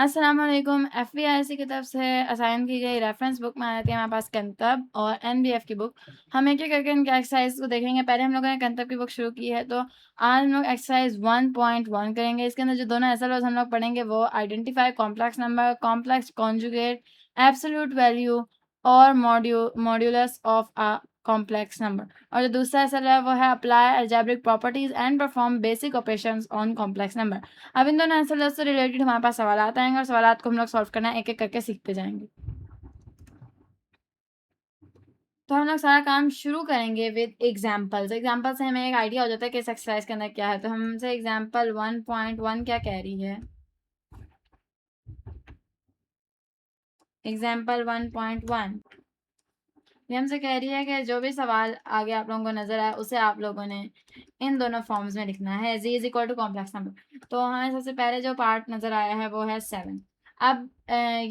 अस्सलाम वालेकुम। एफबीआईसी की तरफ से असाइन की गई रेफरेंस बुक में आती है हमारे पास कंतब और एनबीएफ की बुक। हम एक एक करके इनके एक्सरसाइज को देखेंगे। पहले हम लोगों ने कंतब की बुक शुरू की है, तो आज हम लोग एक्सरसाइज 1.1 करेंगे। इसके अंदर जो दोनों एसएलओज हम लोग पढ़ेंगे वो identify complex number, complex conjugate, absolute value और modulus of a complex number. और जो दूसरा एसएलओ है वो है apply algebraic properties and perform basic operations on complex number. अब इन दोनों आंसर से रिलेटेड हमारे पास सवाल आएंगे और सवाल को हम लोग सॉल्व करना एक एक करके सीखते जाएंगे। तो हम लोग सारा काम शुरू करेंगे विद एग्जाम्पल्स। एग्जाम्पल से हमें एक आइडिया हो जाता है कि इस एक्सरसाइज के अंदर क्या है। तो हमसे एग्जाम्पल 1.1 क्या कह रही है? एग्जाम्पल 1.1 ये हमसे कह रही है कि जो भी सवाल आगे आप लोगों को नजर आए उसे आप लोगों ने इन दोनों फॉर्म्स में लिखना है। z is equal to complex number. तो हमें सबसे पहले जो पार्ट नजर आया है वो है 7। अब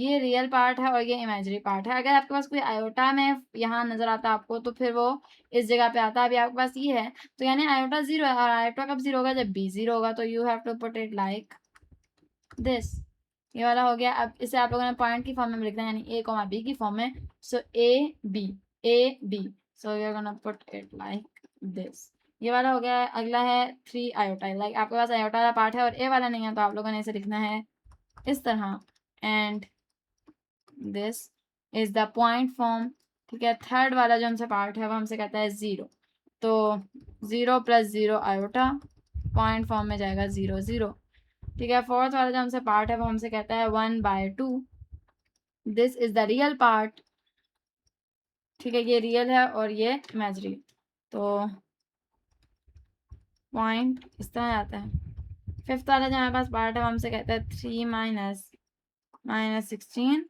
ये रियल पार्ट है और ये इमेजिनरी पार्ट है। अगर आपके पास कोई आयोटा में यहाँ नजर आता आपको तो फिर वो इस जगह पे आता है। अभी आपके पास ये है तो यानी आयोटा 0 है, और आयोटा कब 0 होगा? जब b 0 होगा। तो you have to put it like this. ये वाला हो गया। अब इसे आप लोगों ने पॉइंट की फॉर्म में लिखना है, यानी a कॉमा b की फॉर्म में। So a b so you are gonna put it like this. ये वाला हो गया। अगला है 3 आयोटा। लाइक आपके पास आयोटा वाला पार्ट है और a वाला नहीं है, तो आप लोगों ने इसे लिखना है इस तरह। And this is the point form. ठीक है। थर्ड वाला जो हमसे पार्ट है वो हमसे कहता है 0। तो 0 + 0 आयोटा पॉइंट फॉर्म में जाएगा 0 0। ठीक है। फोर्थ वाला जो हमसे पार्ट है वो हमसे कहता है 1/2। This is the real part. ठीक है। ये रियल है और ये इमेजिनरी। तो पॉइंट इस तरह आता है। फिफ्थ वाला जो हमारे पास पार्ट है वो हमसे कहता है 3 - -16।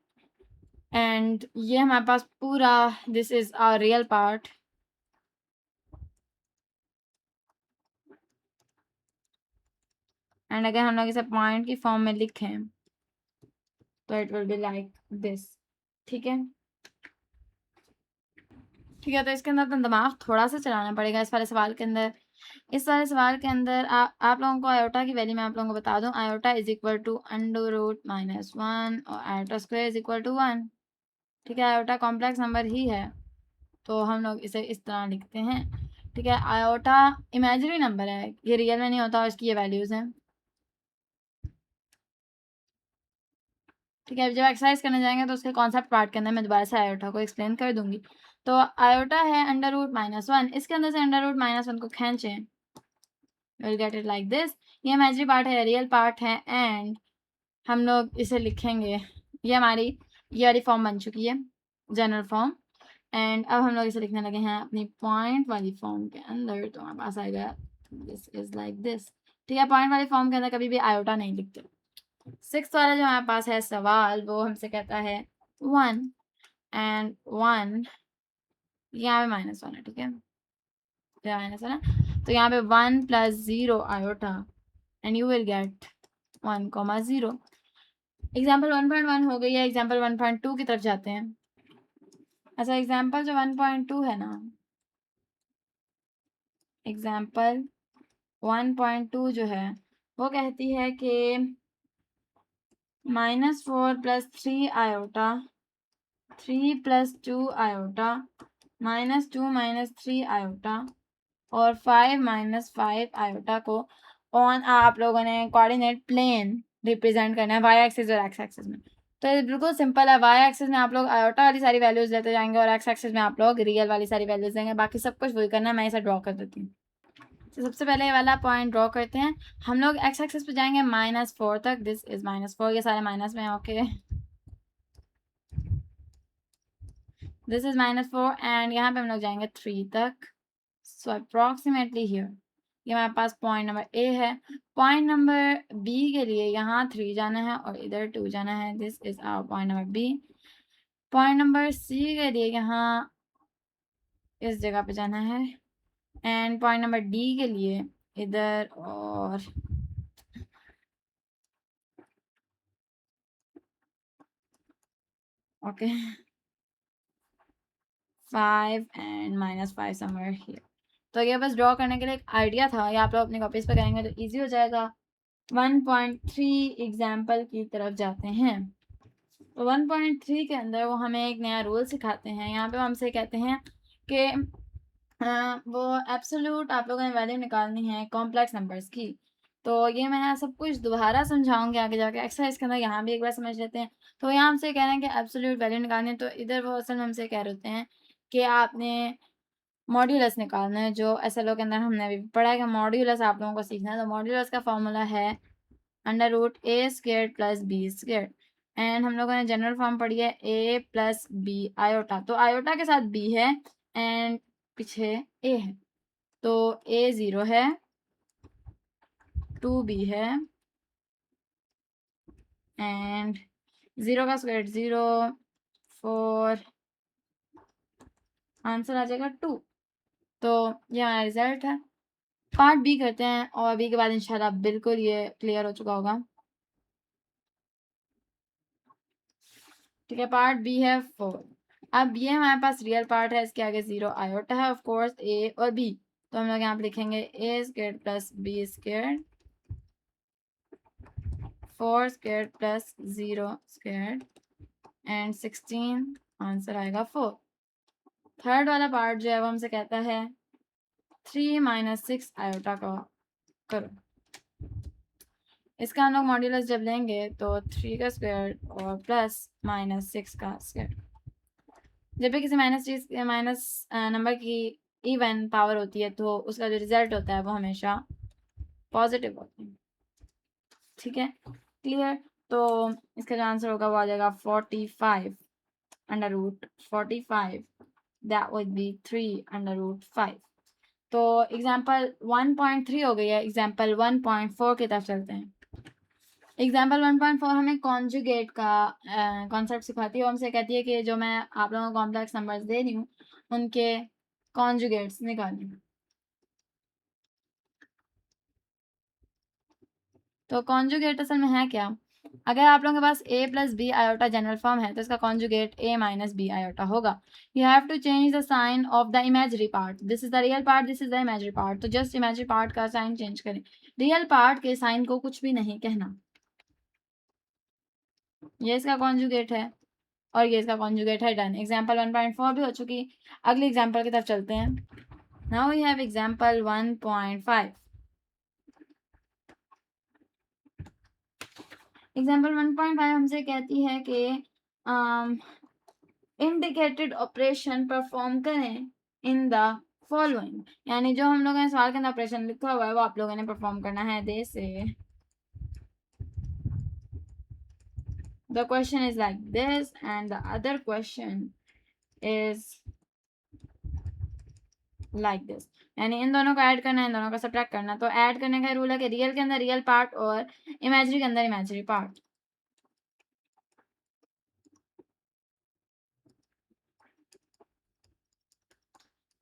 एंड ये हमारे पास पूरा this is our real part. And अगर हम लोग इसे पॉइंट की फॉर्म में लिखें तो it will be like this. ठीक है। ठीक है। तो इसके अंदर तो दिमाग थोड़ा सा चलाना पड़ेगा इस वाले सवाल के अंदर। इस वाले सवाल के अंदर आप लोगों को आयोटा की वैल्यू मैं आप लोगों को बता दूं। आयोटा इज इक्वल टू √-1 और iota square is equal to 1। ठीक है। आयोटा कॉम्प्लेक्स नंबर ही है तो हम लोग इसे इस तरह लिखते हैं। ठीक है। आयोटा इमेजिनरी नंबर है, ये रियल में नहीं होता और इसकी ये वैल्यूज हैं। ठीक है। जब एक्सरसाइज करने जाएंगे तो उसके कॉन्सेप्ट पार्ट के अंदर मैं दोबारा से आयोटा को एक्सप्लेन कर दूंगी। तो आयोटा है √-1। इसके अंदर से √-1 को खींचें, will get it like this. ये इमेजिनरी पार्ट है, रियल पार्ट है। एंड हम लोग इसे लिखेंगे, ये हमारी ये वाली फॉर्म बन चुकी है, जनरल फॉर्म। एंड अब हम लोग इसे लिखने लगे हैं अपनी पॉइंट वाली फॉर्म के अंदर। तो हमारे पास आएगा दिस इज लाइक दिस। ठीक है। पॉइंट वाली फॉर्म के अंदर कभी भी आयोटा नहीं लिखते। सिक्स वाला जो हमारे पास है सवाल वो हमसे कहता है 1 एंड 1 यहाँ पे -1 है। ठीक है। -1 है तो यहाँ पे 1 + 0 iota and you will gate 1,0। Example 1.1 हो गई है। एग्जाम्पल 1.2 की तरफ जाते हैं। अच्छा, एग्जाम्पल जो 1.2 है ना, एग्जाम्पल 1.2 जो है वो कहती है कि -4 + 3 आयोटा, 3 + 2 आयोटा, -2 - 3 आयोटा और 5 - 5 आयोटा को ऑन आप लोगों ने कोऑर्डिनेट प्लेन रिप्रेजेंट करना है, वाई एक्सिस और एक्स एक्सिस में। तो ये बिल्कुल सिंपल है। वाई एक्सिस में आप लोग आयोटा वाली सारी वैल्यूज लेते जाएंगे और एक्स एक्सिस में आप लोग रियल वाली सारी वैल्यूज देंगे। बाकी सब कुछ वही करना है। मैं इसे ड्रॉ कर देती हूँ। तो सबसे पहले ये वाला पॉइंट ड्रॉ करते हैं। हम लोग एक्स एक्सिस पे जाएंगे -4 तक। दिस इज -4, ये सारे माइनस में। ओके, दिस इज -4 एंड यहाँ पे हम लोग जाएंगे 3 तक। सो अप्रॉक्सीमेटली हियर ये हमारे पास पॉइंट नंबर ए है। पॉइंट नंबर बी के लिए यहाँ 3 जाना है और इधर 2 जाना है। This is our point number B. Point number C के लिए यहाँ इस जगह पे जाना है। एंड पॉइंट नंबर डी के लिए इधर और ओके 5 एंड -5 समवेयर हियर। तो ये बस ड्रॉ करने के लिए एक आइडिया था। ये आप लोग अपनी कॉपीज पे करेंगे तो ईजी हो जाएगा। 1.3 एग्जाम्पल की तरफ जाते हैं। तो 1.3 के अंदर वो हमें एक नया रूल सिखाते हैं। यहाँ पे वो हमसे कहते हैं कि वो एब्सोल्यूट आप लोगों ने वैल्यू निकालनी है कॉम्प्लेक्स नंबर्स की। तो ये मैं सब कुछ दोबारा समझाऊंगी आगे जाके एक्सरसाइज के अंदर, यहाँ भी एक बार समझ लेते हैं। तो यहाँ हमसे कह रहे हैं कि एब्सोल्यूट वैल्यू निकालनी है, तो इधर वो असल में हमसे कह रहे होते हैं कि आपने मॉड्यूलस निकालना है, जो एसएलओ के अंदर हमने अभी पढ़ा है कि मॉड्यूलस आप लोगों को सीखना है। तो मॉड्यूलस का फॉर्मूला है √a² + b²। एंड हम लोगों ने जनरल फॉर्म पढ़ी है a + b आयोटा। तो आयोटा के साथ b है एंड पीछे a है, तो a 0 है, 2b है एंड 0 का स्क्वायर 0, 4, आंसर आ जाएगा 2। तो ये हमारा रिजल्ट है। पार्ट बी करते हैं और बी के बाद इंशाल्लाह बिल्कुल ये क्लियर हो चुका होगा। ठीक है, पार्ट बी है 4। अब ये हमारे पास रियल पार्ट है, इसके आगे 0 आयोटा है ऑफ कोर्स, ए और बी। तो हम लोग यहाँ पे लिखेंगे a² + b², 4² + 0² एंड 16, आंसर आएगा 4। थर्ड वाला पार्ट जो है वो हमसे कहता है 3 - 6 आयोटा का करो। इसका हम लोग मॉड्यूलस जब लेंगे तो 3 का स्क्वायर और प्लस -6 का स्क्वायर। जब भी किसी माइनस नंबर की इवन पावर होती है तो उसका जो रिजल्ट होता है वो हमेशा पॉजिटिव होता है। ठीक है, क्लियर। तो इसका जो आंसर होगा वो आ जाएगा 45 √45, दैट वुड बी 3 √5। तो एग्जाम्पल 1.3 हो गई है। एग्जाम्पल 1.4 की तरफ चलते हैं। एग्जाम्पल 1.4 हमें कॉन्जुगेट का कॉन्सेप्ट सिखाती है। वो हमसे कहती है कि जो मैं आप लोगों को कॉम्प्लेक्स नंबर्स दे रही हूँ उनके कॉन्जुगेट्स निकालें। तो कॉन्जुगेट असल में है क्या? अगर आप लोगों के पास a + b iota general form है तो इसका कॉन्जुगेट a - b आयोटा होगा। You have to change the sign of the imaginary part. This is the real part, this is the imaginary part. तो जस्ट इमेजरी पार्ट का sign change करें, real part के sign को कुछ भी नहीं कहना। ये इसका कॉन्जुगेट है और ये इसका कॉन्जुगेट है। डन। एग्जाम्पल 1.4 भी हो चुकी। अगली एग्जाम्पल की तरफ चलते हैं। Now we have example 1.5। Example 1.5 हमसे कहती है कि इंडिकेटेड ऑपरेशन परफॉर्म करें इन द फॉलोइंग। यानी जो हम लोगों ने सवाल के अंदर ऑपरेशन लिखा हुआ है वो आप लोगों ने परफॉर्म करना है। दे से the question is like this and the other question is like this। यानी इन दोनों को ऐड करना है, इन दोनों को सब्ट्रैक्ट करना। तो ऐड करने का रूल है कि रियल के अंदर रियल पार्ट और इमेजरी के अंदर इमेजरी पार्ट।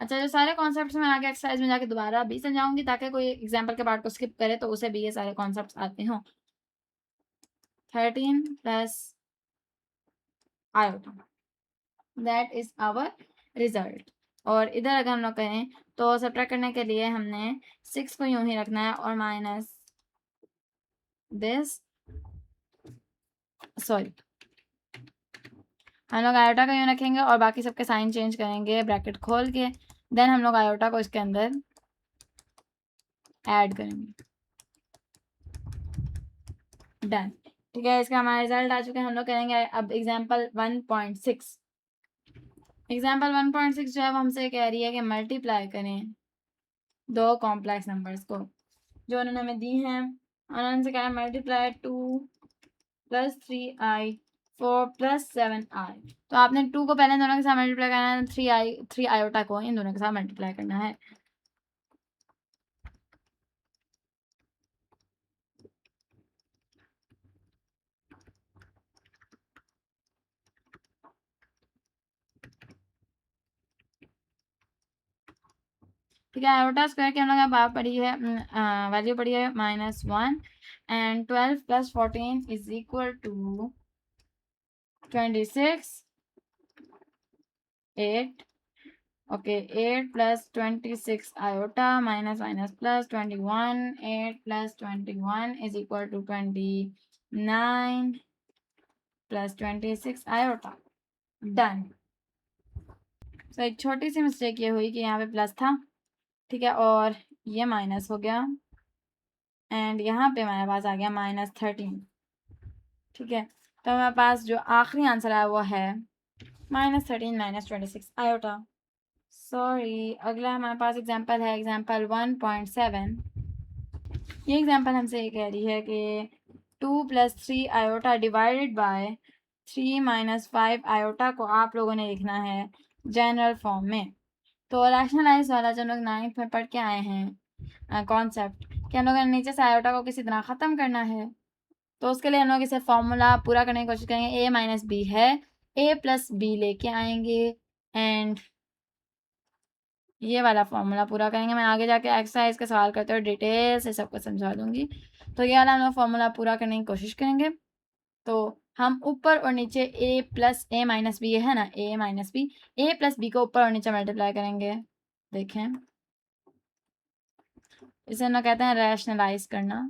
अच्छा, जो सारे कॉन्सेप्ट्स मैं आगे एक्सरसाइज में जाके दोबारा भी समझाऊंगी ताकि कोई एग्जाम्पल के पार्ट को स्किप करे तो उसे भी ये सारे कॉन्सेप्ट्स आते हों। 13 + iota, that is our result. और इधर अगर हम लोग कहें तो सब्ट्रैक्ट करने के लिए हमने 6 को यूं ही रखना है और माइनस दिस, सॉरी, हम लोग आयोटा को यूं रखेंगे और बाकी सबके साइन चेंज करेंगे ब्रैकेट खोल के। देन हम लोग आयोटा को इसके अंदर ऐड करेंगे। डन। ठीक है, इसका हमारा रिजल्ट आ चुका है। हम लोग करेंगे अब एग्जाम्पल 1.6। एग्जाम्पल 1.6 जो है वो हमसे कह रही है कि मल्टीप्लाई करें दो कॉम्प्लेक्स नंबर्स को जो उन्होंने हमें दी हैं। उन्होंने से कहा मल्टीप्लाई 2 + 3i 4 + 7i। तो आपने 2 को पहले दोनों के साथ मल्टीप्लाई करना है, 3 आयोटा को इन दोनों के साथ मल्टीप्लाई करना है। ठीक है, आयोटा स्क्वायर की हम लोग बात पढ़ी है, वैल्यू पढ़ी है -1 and 12 + 14 = 26, 8 okay 8 plus 26 iota minus minus plus 21, 8 plus 21 is equal to 29 plus 26 iota. Done. तो एक छोटी सी मिस्टेक ये हुई कि यहाँ पे प्लस था, ठीक है, और ये माइनस हो गया एंड यहाँ पे हमारे पास आ गया -13, ठीक है। तो हमारे पास जो आखिरी आंसर आया वो है -13 -26 आयोटा। सॉरी, अगला हमारे पास एग्जांपल है एग्जांपल 1.7। ये एग्जांपल हमसे ये कह रही है कि 2 + 3 आयोटा डिवाइडेड बाय 3 - 5 आयोटा को आप लोगों ने लिखना है जनरल फॉर्म में। तो रैशनलाइज वाला जो लोग 9th में पढ़ के आए हैं कॉन्सेप्ट कि हम लोगों ने नीचे से आयोटा को किसी तरह ख़त्म करना है, तो उसके लिए हम लोग इसे फॉर्मूला पूरा करने की कोशिश करेंगे। a - b है, a + b लेके आएंगे एंड ये वाला फॉर्मूला पूरा करेंगे। मैं आगे जाके एक्सरसाइज का सवाल करते हुए डिटेल से सबको समझा दूंगी। तो ये वाला हम लोग फॉर्मूला पूरा करने की कोशिश करेंगे। तो हम ऊपर और नीचे a + a - b है ना, a - b, a + b को ऊपर और नीचे मल्टीप्लाई करेंगे। देखें, इसे हम लोग कहते हैं रैशनलाइज करना।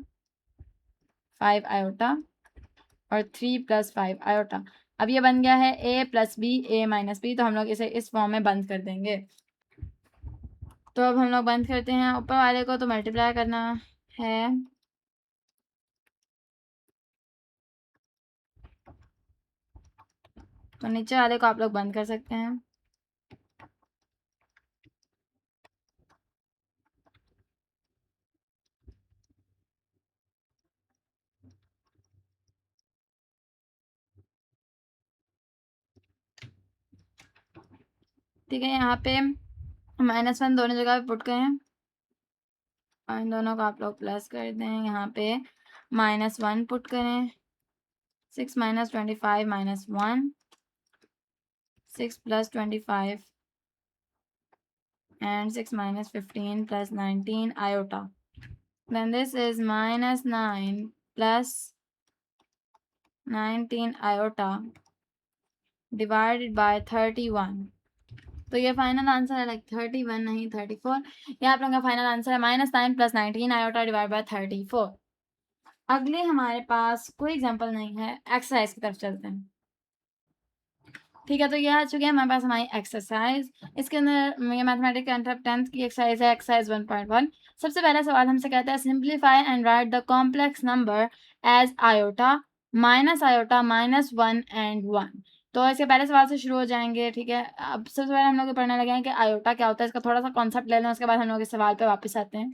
5 आयोटा और 3 + 5 आयोटा। अब ये बन गया है a + b, a - b, तो हम लोग इसे इस फॉर्म में बंद कर देंगे। तो अब हम लोग बंद करते हैं, ऊपर वाले को तो मल्टीप्लाई करना है, तो नीचे वाले को आप लोग बंद कर सकते हैं। ठीक है, यहाँ पे -1 दोनों जगह पे पुट करें और इन दोनों को आप लोग प्लस कर दें। यहाँ पे -1 पुट करें, 6 - 25 -1, 6 + 25 and 6 - 15 + 19 iota. Then this is -9 + 19 iota divided by 31. तो ये फाइनल आंसर है, लाइक 31 नहीं 34। ये आप लोगों का फाइनल आंसर है -9 + 19 आयोटा डिवाइड बाय 34। अगले हमारे पास कोई एग्जांपल नहीं है, एक्सरसाइज की तरफ चलते हैं। ठीक है, तो ये आ चुकी है हमारे पास हमारी एक्सरसाइज। इसके अंदर ये मैथमेटिक्स का 10th की एक्सरसाइज है, एक्सरसाइज 1.1। सबसे पहला सवाल हमसे कहता है simplify and write the complex number as iota, iota, -1 and 1। तो इसके पहले सवाल से शुरू हो जाएंगे। ठीक है, अब सबसे पहले हम लोग पढ़ने लगे हैं कि आयोटा क्या होता है, इसका थोड़ा सा कॉन्सेप्ट ले लें, उसके बाद हम लोग इस सवाल पे वापस आते हैं।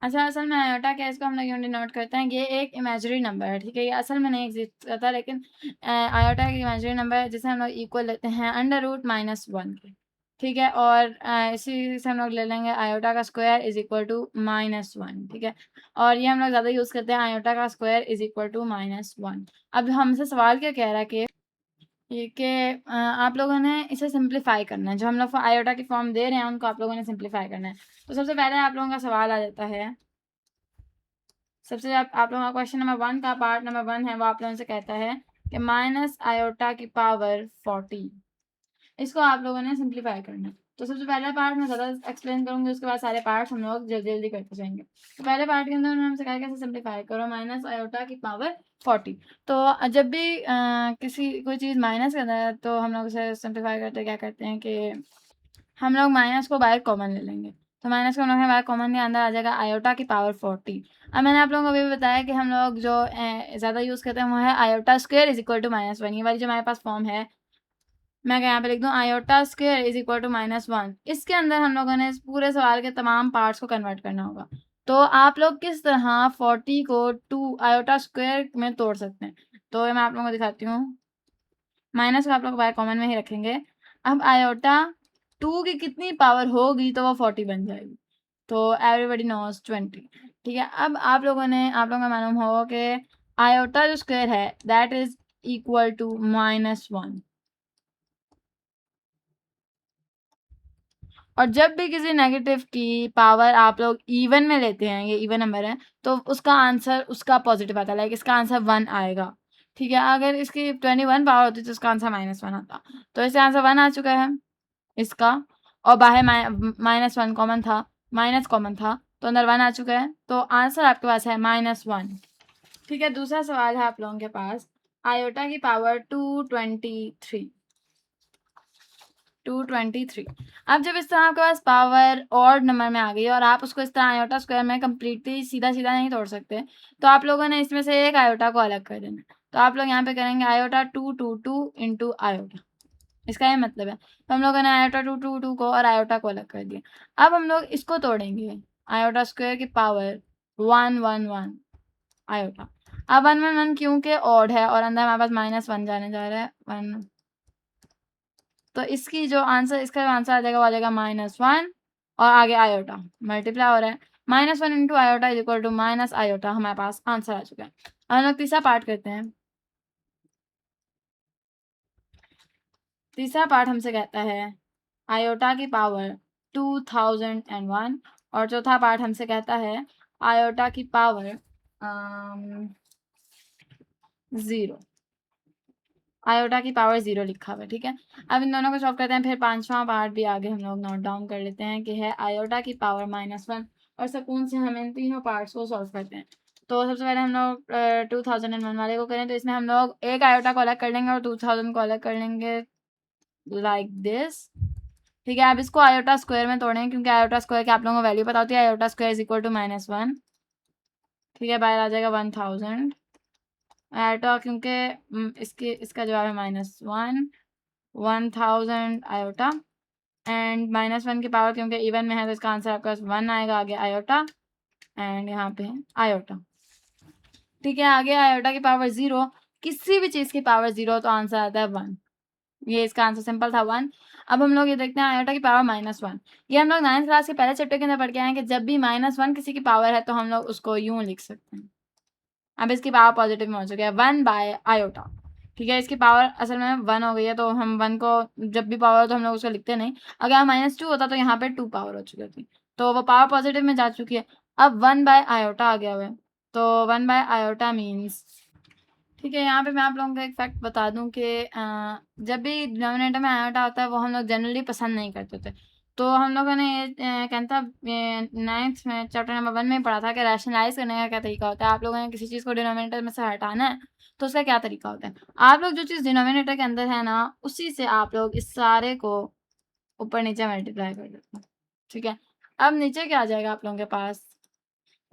अच्छा, असल में आयोटा क्या है, इसको हम लोग यूनिट नोट करते हैं, ये एक इमेजिनरी नंबर है। ठीक है, ये असल में नहीं एग्जिस्ट करता, लेकिन आयोटा एक इमेजिनरी नंबर है जिसे हम लोग इक्वल लेते हैं √-1 के। ठीक है, और इसी से हम लोग ले लेंगे आयोटा का स्क्वायर इज इक्वल टू -1। ठीक है, और ये हम लोग ज़्यादा यूज़ करते हैं, आयोटा का स्क्वायर इज इक्वल टू -1। अब हमसे सवाल क्या कह रहा है कि ये कि आप लोगों ने इसे सिंप्लीफाई करना है, जो हम लोग आयोटा की फॉर्म दे रहे हैं उनको आप लोगों ने सिंप्लीफाई करना है। तो सबसे पहले आप लोगों का सवाल आ जाता है, सबसे आप लोगों का क्वेश्चन नंबर 1 का पार्ट नंबर 1 है, वो आप लोगों से कहता है कि -i⁴, इसको आप लोगों ने सिंप्लीफाई करना है। तो सबसे पहला पार्ट मैं ज़्यादा एक्सप्लेन करूँगी, उसके बाद सारे पार्ट्स हम लोग जल्दी जल्दी करते जाएंगे। तो पहले पार्ट के अंदर उन्होंने हमसे कहा कैसे सिंप्लीफाई करो, -i⁴। तो जब भी किसी कोई चीज़ माइनस करना है तो हम लोग उसे सिंप्लीफाई करते क्या करते हैं कि हम लोग माइनस को बाहर कॉमन ले लेंगे। तो माइनस को हम लोग बाहर कॉमन के अंदर आ जाएगा i⁴। अब मैंने आप लोगों को अभी बताया कि हम लोग जो ज़्यादा यूज़ करते हैं वो है i² इज इक्वल टू -1। ये वाली जो हमारे पास फॉर्म है, मैं यहाँ पे लिख दूँ i² इज इक्वल टू -1। इसके अंदर हम लोगों ने इस पूरे सवाल के तमाम पार्ट्स को कन्वर्ट करना होगा। तो आप लोग किस तरह 40 को 2 i² में तोड़ सकते हैं, तो मैं आप लोगों को दिखाती हूँ। माइनस को आप लोग बाहर कॉमन में ही रखेंगे। अब आयोटा 2 की कितनी पावर होगी तो वो 40 बन जाएगी। तो एवरीबॉडी नोज 20। ठीक है, अब आप लोगों का मालूम हो कि आयोटा जो स्क्वायर है दैट इज इक्वल टू -1। और जब भी किसी नेगेटिव की पावर आप लोग इवन में लेते हैं, ये इवन नंबर है, तो उसका आंसर उसका पॉजिटिव आता है, लाइक इसका आंसर 1 आएगा। ठीक है, अगर इसकी 21 पावर होती तो इसका आंसर -1 आता। तो इससे आंसर 1 आ चुका है इसका। और बाहर -1 कॉमन था, माइनस कॉमन था, तो अंदर 1 आ चुका है, तो आंसर आपके पास है -1। ठीक है, दूसरा सवाल है आप लोगों के पास, आयोटा की पावर 223। 223। अब जब इस तरह आपके पास पावर ऑड नंबर में आ गई और आप उसको इस तरह आयोटा स्क्वायर में कंप्लीटली सीधा सीधा नहीं तोड़ सकते, तो आप लोगों ने इसमें से एक आयोटा को अलग कर देना। तो आप लोग यहाँ पे करेंगे आयोटा 222 इंटू आयोटा, इसका ये मतलब है। तो हम लोगों ने आयोटा 222 को और आयोटा को अलग कर दिया। अब हम लोग इसको तोड़ेंगे, आयोटा स्क्वायर की पावर 111 आयोटा। अब 111 क्योंकि ऑड है और अंदर हमारे पास -1 जाने जा रहा है 1, तो इसकी जो आंसर, इसका जो आंसर आ जाएगा वो आ जाएगा -1 और आगे आयोटा मल्टीप्लाई हो रहा है, -1 into iota is equal to minus iota. हमारे पास आंसर आ चुका है। हम लोग तीसरा पार्ट करते हैं। तीसरा पार्ट हमसे कहता है आयोटा की पावर 2001 और चौथा पार्ट हमसे कहता है आयोटा की पावर 0। आयोटा की पावर 0 लिखा हुआ है, ठीक है। अब इन दोनों को सॉल्व करते हैं, फिर पांचवा पार्ट भी आगे हम लोग नोट डाउन कर लेते हैं कि है आयोटा की पावर -1 और सुकून से हम इन तीनों पार्ट्स को सॉल्व करते हैं। तो सबसे पहले हम लोग 2001 वाले को करें, तो इसमें हम लोग एक आयोटा को अलग कर लेंगे और 2000 को अलग कर लेंगे लाइक दिस, ठीक है। अब इसको आयोटा स्क्वायर में तोड़ें, क्योंकि आयोटा स्क्वायर की आप लोगों को वैल्यू पता होती है, iota square is equal to -1, ठीक है। बाहर आ जाएगा 1000 आयोटा, क्योंकि इसका जवाब है -1, 1000 आयोटा एंड -1 की पावर क्योंकि इवन में है तो इसका आंसर आपका 1 आएगा, आगे आयोटा एंड यहाँ पे आयोटा, ठीक है। आगे आयोटा की पावर 0, किसी भी चीज़ की पावर 0 तो आंसर आता है 1। ये इसका आंसर सिंपल था 1। अब हम लोग ये देखते हैं आयोटा की पावर -1। ये हम लोग 9th क्लास के पहले चैप्टर के अंदर पढ़ के आए हैं कि जब भी -1 किसी की पावर है तो हम लोग उसको यूं लिख सकते हैं। अब इसकी पावर पॉजिटिव में हो चुकी है 1 बाय आयोटा, ठीक है। इसकी पावर असल में 1 हो गई है, तो हम 1 को जब भी पावर हो तो हम लोग उसको लिखते नहीं। अगर -2 होता तो यहाँ पे 2 पावर हो चुकी थी, तो वो पावर पॉजिटिव में जा चुकी है। अब 1 बाय आयोटा आ गया हुआ है, तो 1 बाय आयोटा मीन्स, ठीक है। यहाँ पे मैं आप लोगों को एक फैक्ट बता दूं कि जब भी डिनोमिनेटर में आयोटा होता है वो हम लोग जनरली पसंद नहीं करते थे। तो हम लोगों ने कहता 9th में चैप्टर नंबर 1 में पढ़ा था कि रैशनलाइज करने का क्या तरीका होता है। आप लोगों ने किसी चीज़ को डिनोमिनेटर में से हटाना है तो उसका क्या तरीका होता है। आप लोग जो चीज़ डिनोमिनेटर के अंदर है ना, उसी से आप लोग इस सारे को ऊपर नीचे मल्टीप्लाई कर देते हैं, ठीक है। अब नीचे क्या आ जाएगा आप लोगों के पास,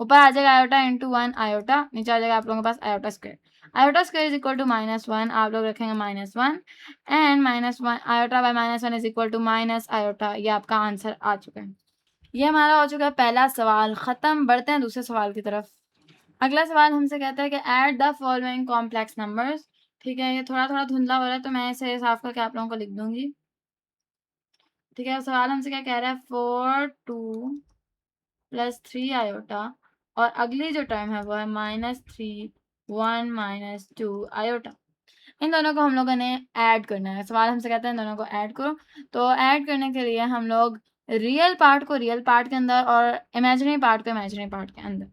ऊपर आ जाएगा आयोटा इंटू 1 आयोटा, नीचे आ जाएगा आप लोगों के पास iota square. Iota square is equal to -1, आप लोग रखेंगे -1 and -1 iota by -1 is equal to minus iota. ये आपका आंसर आ चुका है। ये हमारा हो चुका है पहला सवाल खत्म। बढ़ते हैं दूसरे सवाल की तरफ। अगला सवाल हमसे कहता है कि add the following complex numbers, ठीक है। ये थोड़ा थोड़ा धुंधला हो रहा है तो मैं इसे साफ करके आप लोगों को लिख दूंगी, ठीक है। सवाल हमसे क्या कह रहा है, 4 2 + 3 आयोटा और अगली जो टर्म है वो है -3 1 -2 आयोटा। इन दोनों को हम लोगों ने ऐड करना है। सवाल हमसे कहता है इन दोनों को ऐड करो। तो ऐड करने के लिए हम लोग रियल पार्ट को रियल पार्ट के अंदर और इमेजिनरी पार्ट को इमेजिनरी पार्ट के अंदर।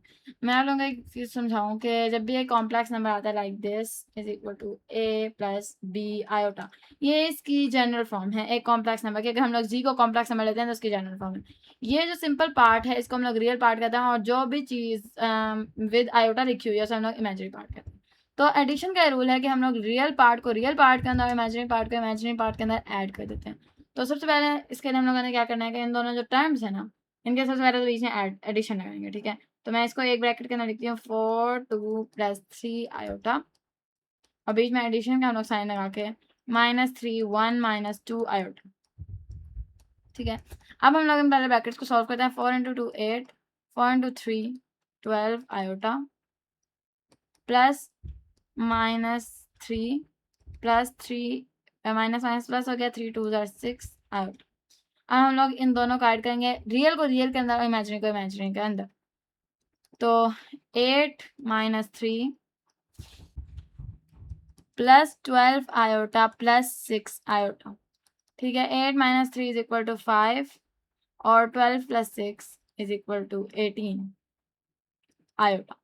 मैं आप लोगों को एक चीज़ समझाऊं कि जब भी एक कॉम्प्लेक्स नंबर आता है like this is equal to a + b iota, ये इसकी जनरल फॉर्म है एक कॉम्प्लेक्स नंबर की। अगर हम लोग जी को कॉम्प्लेक्स नंबर लेते हैं तो उसकी जनरल फॉर्म है। ये जो सिंपल पार्ट है इसको हम लोग रियल पार्ट कहते हैं और जो भी चीज़ विद आयोटा लिखी हुई है उसे हम लोग इमेजिनरी पार्ट कहते हैं। तो एडिशन का रूल है कि हम लोग रियल पार्ट को रियल पार्ट के अंदर, इमेजिनरी पार्ट को इमेजिनरी पार्ट के अंदर ऐड कर देते हैं। तो सबसे पहले इसके लिए हम लोगों ने क्या करना है कि इन दोनों जो टर्म्स है ना, इनके सबसे पहले तो बीच में एडिशन लगाएंगे, ठीक है। तो मैं इसको एक ब्रैकेट के अंदर लिखती हूँ 4 2 + 3 आयोटा और बीच में एडिशन का हम लोग साइन लगा के -3 1 -2 आयोटा, ठीक है। अब हम लोग इन पहले ब्रैकेट्स को सॉल्व करते हैं। 4 × 2 8 4 × 3 12 आयोटा प्लस -3 + 3 माइनस प्लस हो गया 3 2 6 आउट। अब हम लोग इन दोनों को ऐड करेंगे, रियल को रियल के अंदर और इमेजिनरी को इमेजिनरी के अंदर। तो 8 - 3 + 12 आयोटा + 6 आयोटा, ठीक है। 8 - 3 इज इक्वल टू 5 और 12 + 6 इज इक्वल टू 18 आयोटा,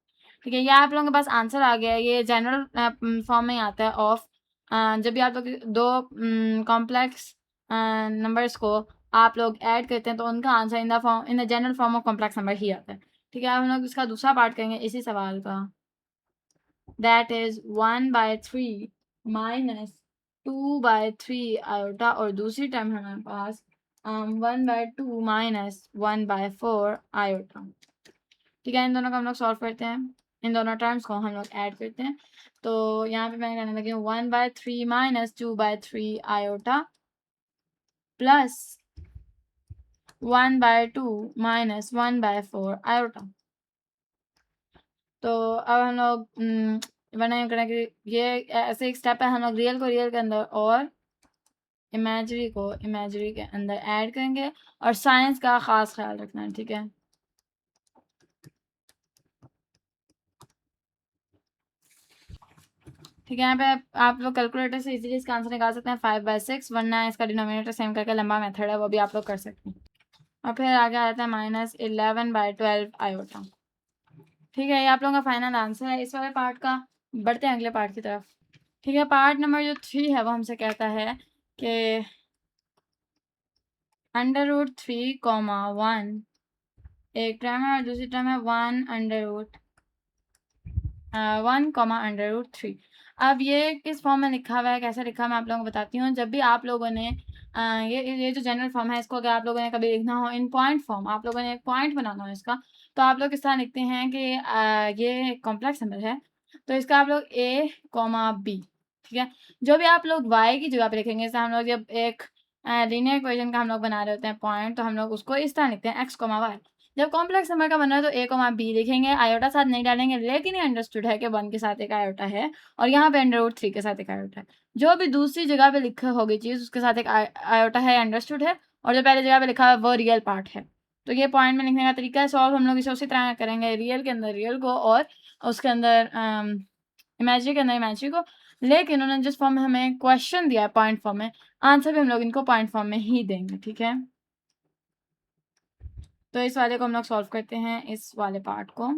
ठीक है। ये आप लोगों के पास आंसर आ गया है। ये जनरल फॉर्म में आता है ऑफ जब भी आप लोग दो कॉम्प्लेक्स नंबर्स को आप लोग ऐड करते हैं तो उनका answer in the general form of complex number ही आता है। ठीक है, अब हम लोग इसका दूसरा पार्ट करेंगे इसी सवाल का, दैट इज 1/3 माइनस 2/3 आयोटा, और दूसरी टर्म हमारे पास 1/2 माइनस 1/4 आयोटा। ठीक है, इन दोनों को हम लोग सॉल्व करते हैं, इन दोनों टर्म्स को हम लोग ऐड करते हैं। तो यहाँ पे मैं करने लगी हूँ 1/3 minus 2/3 iota plus 1/2 minus 1/4 iota. तो अब हम लोग बनाए करेंगे, ये ऐसे एक स्टेप है, हम लोग रियल को रियल के अंदर और इमेजरी को इमेजरी के अंदर ऐड करेंगे, और साइंस का खास ख्याल रखना है। ठीक है, ठीक है, यहाँ पे आप लोग कैलकुलेटर से इजीली इसका आंसर निकाल सकते हैं 5/6, वरना इसका डिनोमिनेटर सेम करके लंबा मेथड है, वो भी आप लोग कर सकते हैं। और फिर आगे आता है -11/12 आयोटा। ठीक है, ये आप लोगों का फाइनल आंसर है इस वाले पार्ट का। बढ़ते हैं अगले पार्ट की तरफ। ठीक है, पार्ट नंबर जो 3 है वो हमसे कहता है कि √3, एक टर्म है और दूसरी टर्म है 1/√3। अब ये किस फॉर्म में लिखा हुआ है, कैसे लिखा है, मैं आप लोगों को बताती हूँ। जब भी आप लोगों ने ये जो जनरल फॉर्म है, इसको अगर आप लोगों ने कभी लिखना हो इन पॉइंट फॉर्म, आप लोगों ने एक पॉइंट बनाना हो इसका, तो आप लोग इस तरह लिखते हैं कि ये कॉम्प्लेक्स नंबर है, तो इसका आप लोग A, B। ठीक है, जो भी आप लोग y की जगह पे लिखेंगे, जैसे हम लोग जब एक लीनियर इक्वेशन का हम लोग बना रहे होते हैं पॉइंट, तो हम लोग उसको इस तरह लिखते हैं x, y। जब कॉम्प्लेक्स नंबर का बन रहा है तो A, B लिखेंगे, आयोटा साथ नहीं डालेंगे, लेकिन ये अंडरस्टूड है कि 1 के साथ एक आयोटा है और यहाँ पे √3 के साथ एक आयोटा है। जो भी दूसरी जगह पे लिखा होगी चीज़, उसके साथ एक आयोटा है, अंडरस्टूड है, और जो पहले जगह पे लिखा है वो रियल पार्ट है। तो ये पॉइंट में लिखने का तरीका है। सॉल्व हम लोग इसे उसी तरह करेंगे, रियल के अंदर रियल को और उसके अंदर इमेजरी के अंदर इमेजरी को, लेकिन उन्होंने जिस फॉर्म में हमें क्वेश्चन दिया है पॉइंट फॉर्म में, आंसर भी हम लोग इनको पॉइंट फॉर्म में ही देंगे। ठीक है, तो इस वाले को हम लोग सॉल्व करते हैं, इस वाले पार्ट को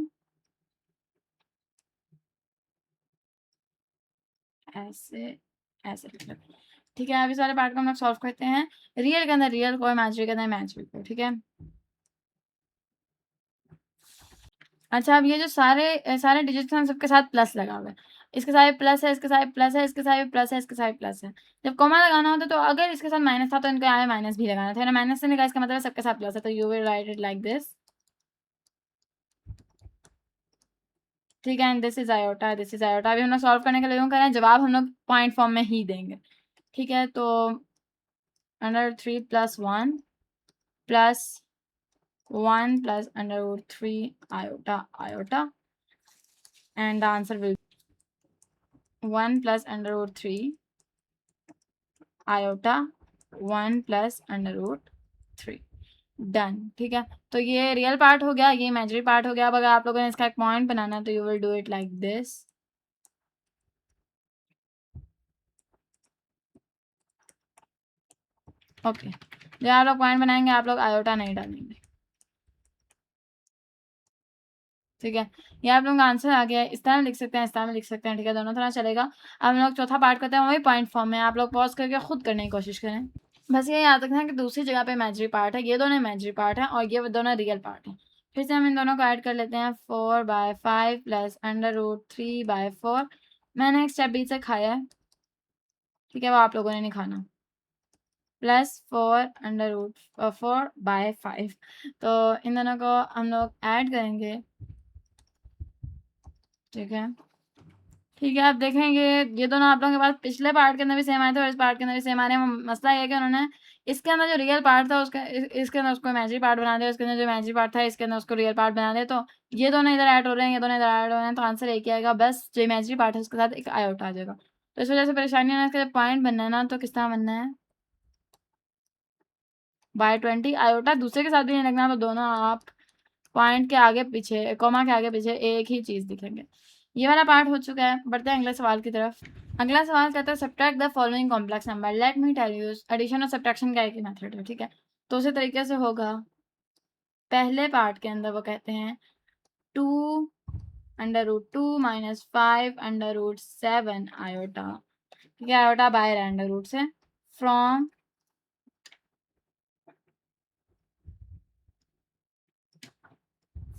ऐसे ऐसे। ठीक है, अब इस वाले पार्ट को हम लोग सॉल्व करते हैं, रियल के अंदर रियल को, इमेजरी के अंदर इमेजरी को। ठीक है, अच्छा, अब ये जो सारे सारे डिजिट्स हैं सबके साथ प्लस लगा हुआ है, इसके साथ प्लस है, इसके साथ प्लस है, इसके साथ प्लस है, इसके साथ प्लस है। जब कॉमा लगाना होता है तो अगर इसके साथ माइनस था तो इनको यहाँ माइनस भी लगाना था, माइनस से निकाला, इसका मतलब है सबके साथ प्लस है, तो you will write it like this. ठीक है, and this is iota, this is iota. अभी हम लोग सॉल्व करने के लिए यूँ करें, जवाब हम लोग पॉइंट फॉर्म में ही देंगे। ठीक है, तो √3 + 1 + 1 + √3 iota, and the answer will be 1 + √3 iota 1 + √3। Done. ठीक है, तो ये रियल पार्ट हो गया, ये इमेजरी पार्ट हो गया। अब अगर आप लोगों ने इसका एक पॉइंट बनाना है तो you will do it like this. Okay, जब आप लोग पॉइंट बनाएंगे आप लोग आयोटा नहीं डालेंगे। ठीक है, ये आप लोगों का आंसर आ गया है। इस तरह लिख सकते हैं, इस तरह में लिख सकते हैं। ठीक है, दोनों तरह चलेगा। अब हम लोग चौथा पार्ट करते हैं, वही पॉइंट फॉर्म में। आप लोग पॉज करके खुद करने की कोशिश करें। बस ये याद रखना है कि दूसरी जगह पे इमेजरी पार्ट है, ये दोनों इमेजरी पार्ट है और ये दोनों रियल पार्ट है। फिर से हम इन दोनों को ऐड कर लेते हैं, 4/5 + √3/4। मैंने एक स्टेप बीच से खाया है, ठीक है, वो आप लोगों ने नहीं खाना, +4/5। तो इन दोनों को हम लोग ऐड करेंगे। ठीक है, ठीक है, आप देखेंगे ये दोनों आप लोगों के पास पिछले पार्ट के अंदर भी सेम आए थे और इस पार्ट के अंदर भी सेम आ रहे हैं। मसला ये है कि उन्होंने इसके अंदर जो रियल पार्ट था उसका इसके अंदर उसको इमेजरी पार्ट बना दिया, इसके अंदर जो इमेजरी पार्ट था इसके अंदर उसको रियल पार्ट बना दिया। तो ये दोनों इधर ऐड हो रहे हैं, ये दोनों इधर ऐड हो रहे हैं, तो आंसर एक ही आएगा, बस जो इमेजरी पार्ट है उसके साथ एक आयोटा आ जाएगा। तो इस वजह से परेशानी है, इसका जब पॉइंट बनना है ना तो किस तरह बनना है, /20 आयोटा दूसरे के साथ भी नहीं लगना, तो दोनों आप पॉइंट के आगे पीछे, कॉमा के आगे पीछे एक ही चीज़ दिखेंगे। ये वाला पार्ट हो चुका है। बढ़ते हैं अगले सवाल की तरफ। अगला सवाल कहता है subtract the following complex number. Let me tell you, addition और सब्ट्रैक्शन का एक ही मेथड है। ठीक है, तो उसी तरीके से होगा। पहले पार्ट के अंदर वो कहते हैं 2 √2 - 5 √7 आयोटा। ठीक है, आयोटा बाहर है अंडर रूट से, फ्रॉम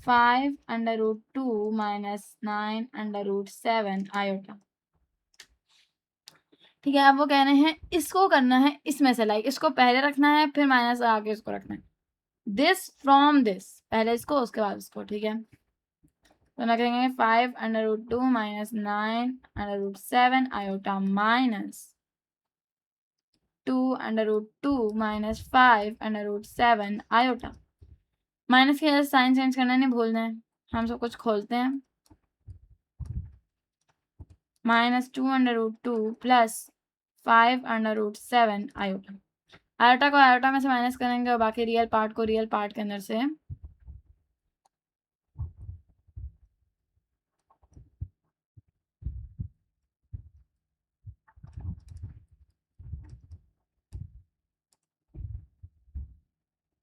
5√2 माइनस 9√7 आयोटा। ठीक है, अब वो कह रहे हैं इसको करना है इसमें से, लाइक इसको पहले रखना है फिर माइनस आगे इसको रखना है, दिस फ्रॉम दिस, पहले इसको उसके बाद इसको। ठीक है, तो ना करेंगे 5√2 minus 9√7 iota minus 2√2 minus 5√7 iota. Minus के वजह साइन चेंज करना नहीं भूलना है, हम सब कुछ खोलते हैं। Minus 2√2 plus 5√7 iota. आयोटा को आयोटा में से माइनस करेंगे और बाकी रियल पार्ट को रियल पार्ट के अंदर से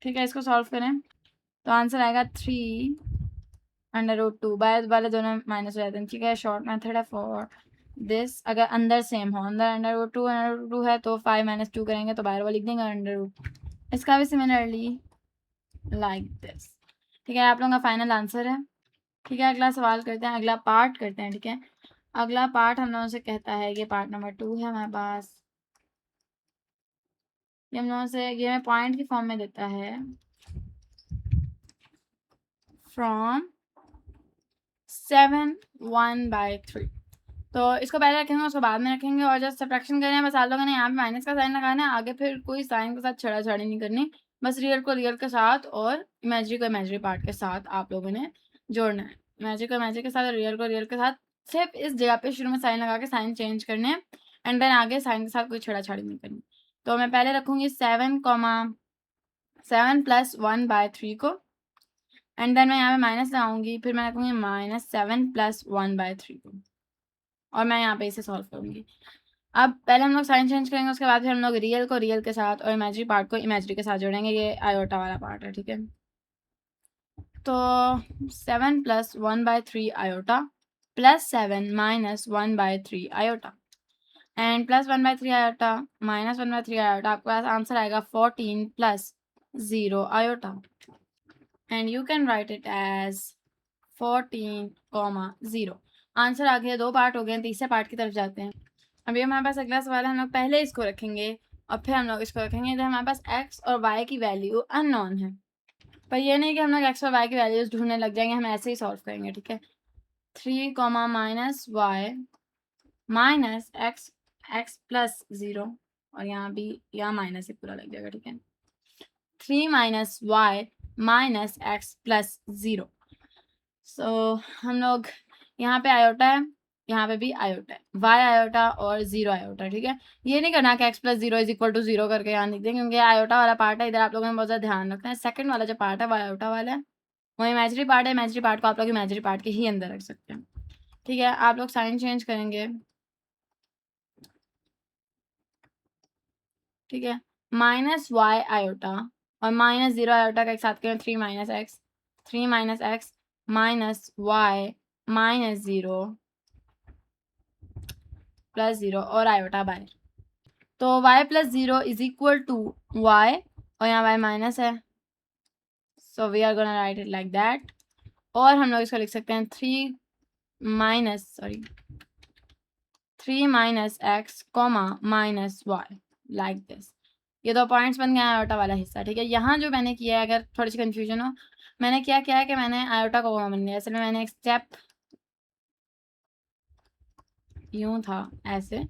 ठीक है, इसको सॉल्व करें तो आंसर आएगा 3√2, बाय वाले दोनों माइनस हो जाते हैं। ठीक है, शॉर्ट मेथड है फॉर दिस। अगर अंदर सेम हो, अंदर √2 है तो 5 - 2 करेंगे तो बाहर वाला लिख देंगे √2। इसका भी सिमिलरली लाइक दिस। ठीक है, आप लोगों का फाइनल आंसर है। ठीक है, अगला सवाल करते हैं, अगला पार्ट करते हैं। ठीक है, अगला पार्ट हम लोगों से कहता है कि पार्ट नंबर 2 है हमारे पास, ये हम लोगों से ये हमें पॉइंट की फॉर्म में देता है, फ्रॉम 7 1/3। तो इसको पहले रखेंगे उसको बाद में रखेंगे, और जब सब्ट्रैक्शन करें बस आप लोगों ने यहाँ पे माइनस का साइन लगाना है, आगे फिर कोई साइन के साथ छेड़ा-छाड़ी नहीं करनी, बस रियल को रियल के साथ और इमेजिनरी को इमेजिनरी पार्ट के साथ आप लोगों ने जोड़ना है। इमेजिनरी को इमेजिनरी के साथ और रियल को रियल के साथ, सिर्फ इस जगह पे शुरू में साइन लगा के साइन चेंज करने हैं, एंड देन आगे साइन के साथ कोई छेड़ा-छाड़ी नहीं करनी। तो मैं पहले रखूँगी 7 + 1/3 को, एंड देन मैं यहाँ पे माइनस लगाऊंगी, फिर मैं रखूँगी -7 + 1/3 को, और मैं यहाँ पे इसे सॉल्व करूँगी। अब पहले हम लोग साइन चेंज करेंगे, उसके बाद फिर हम लोग रियल को रियल के साथ और इमेजिनरी पार्ट को इमेजिनरी के साथ जोड़ेंगे। ये आयोटा वाला पार्ट है। ठीक है, तो 7 + 1/3 iota plus 7 - 1/3 iota, and plus 1/3 iota minus 1/3 iota, आपके पास आंसर आएगा 14 + 0 iota, and you can write it as 14, 0। Answer आ गया, 2 पार्ट हो गए, तीसरे पार्ट की तरफ जाते हैं। अभी हमारे पास अगला सवाल है, हम लोग पहले इसको रखेंगे और फिर हम लोग इसको रखेंगे। तो हमारे पास x और y की वैल्यू अननोन है, पर ये नहीं कि हम लोग x और y की वैल्यूज ढूंढने लग जाएंगे, हम ऐसे ही सॉल्व करेंगे। ठीक है, 3, -y माइनस x प्लस 0, और यहाँ भी यहाँ माइनस ही पूरा लग जाएगा। ठीक है, 3 - y माइनस x प्लस 0। सो हम लोग यहाँ पे आयोटा है, यहाँ पे भी आयोटा है, y आयोटा और 0 आयोटा। ठीक है, ये नहीं करना कि x + 0 = 0 करके यहाँ लिख दें, क्योंकि आयोटा वाला पार्ट है, इधर आप लोगों ने बहुत ज़्यादा ध्यान रखना है। सेकंड वाला जो पार्ट है वो आयोटा वाला है, वो इमेजिनरी पार्ट है, इमेजिनरी पार्ट को आप लोग इमेजिनरी पार्ट के ही अंदर रख सकते हैं। ठीक है, आप लोग साइन चेंज करेंगे। ठीक है, -y आयोटा और -0 आयोटा का एक साथ करें, 3 - x, 3 - x माइनस y -0 + 0 और आयोटा बाहर। तो y + 0 = y, और यहाँ y माइनस है, so we are gonna write it like that. और हम लोग इसको लिख सकते हैं 3 - x, -y लाइक दिस। ये 2 पॉइंट्स बन गए आयोटा वाला हिस्सा। ठीक है, यहाँ जो मैंने किया है, अगर थोड़ी सी कन्फ्यूजन हो, मैंने क्या किया है कि मैंने आयोटा को कॉमन लिया। असल में मैंने एक स्टेप यूँ था ऐसे,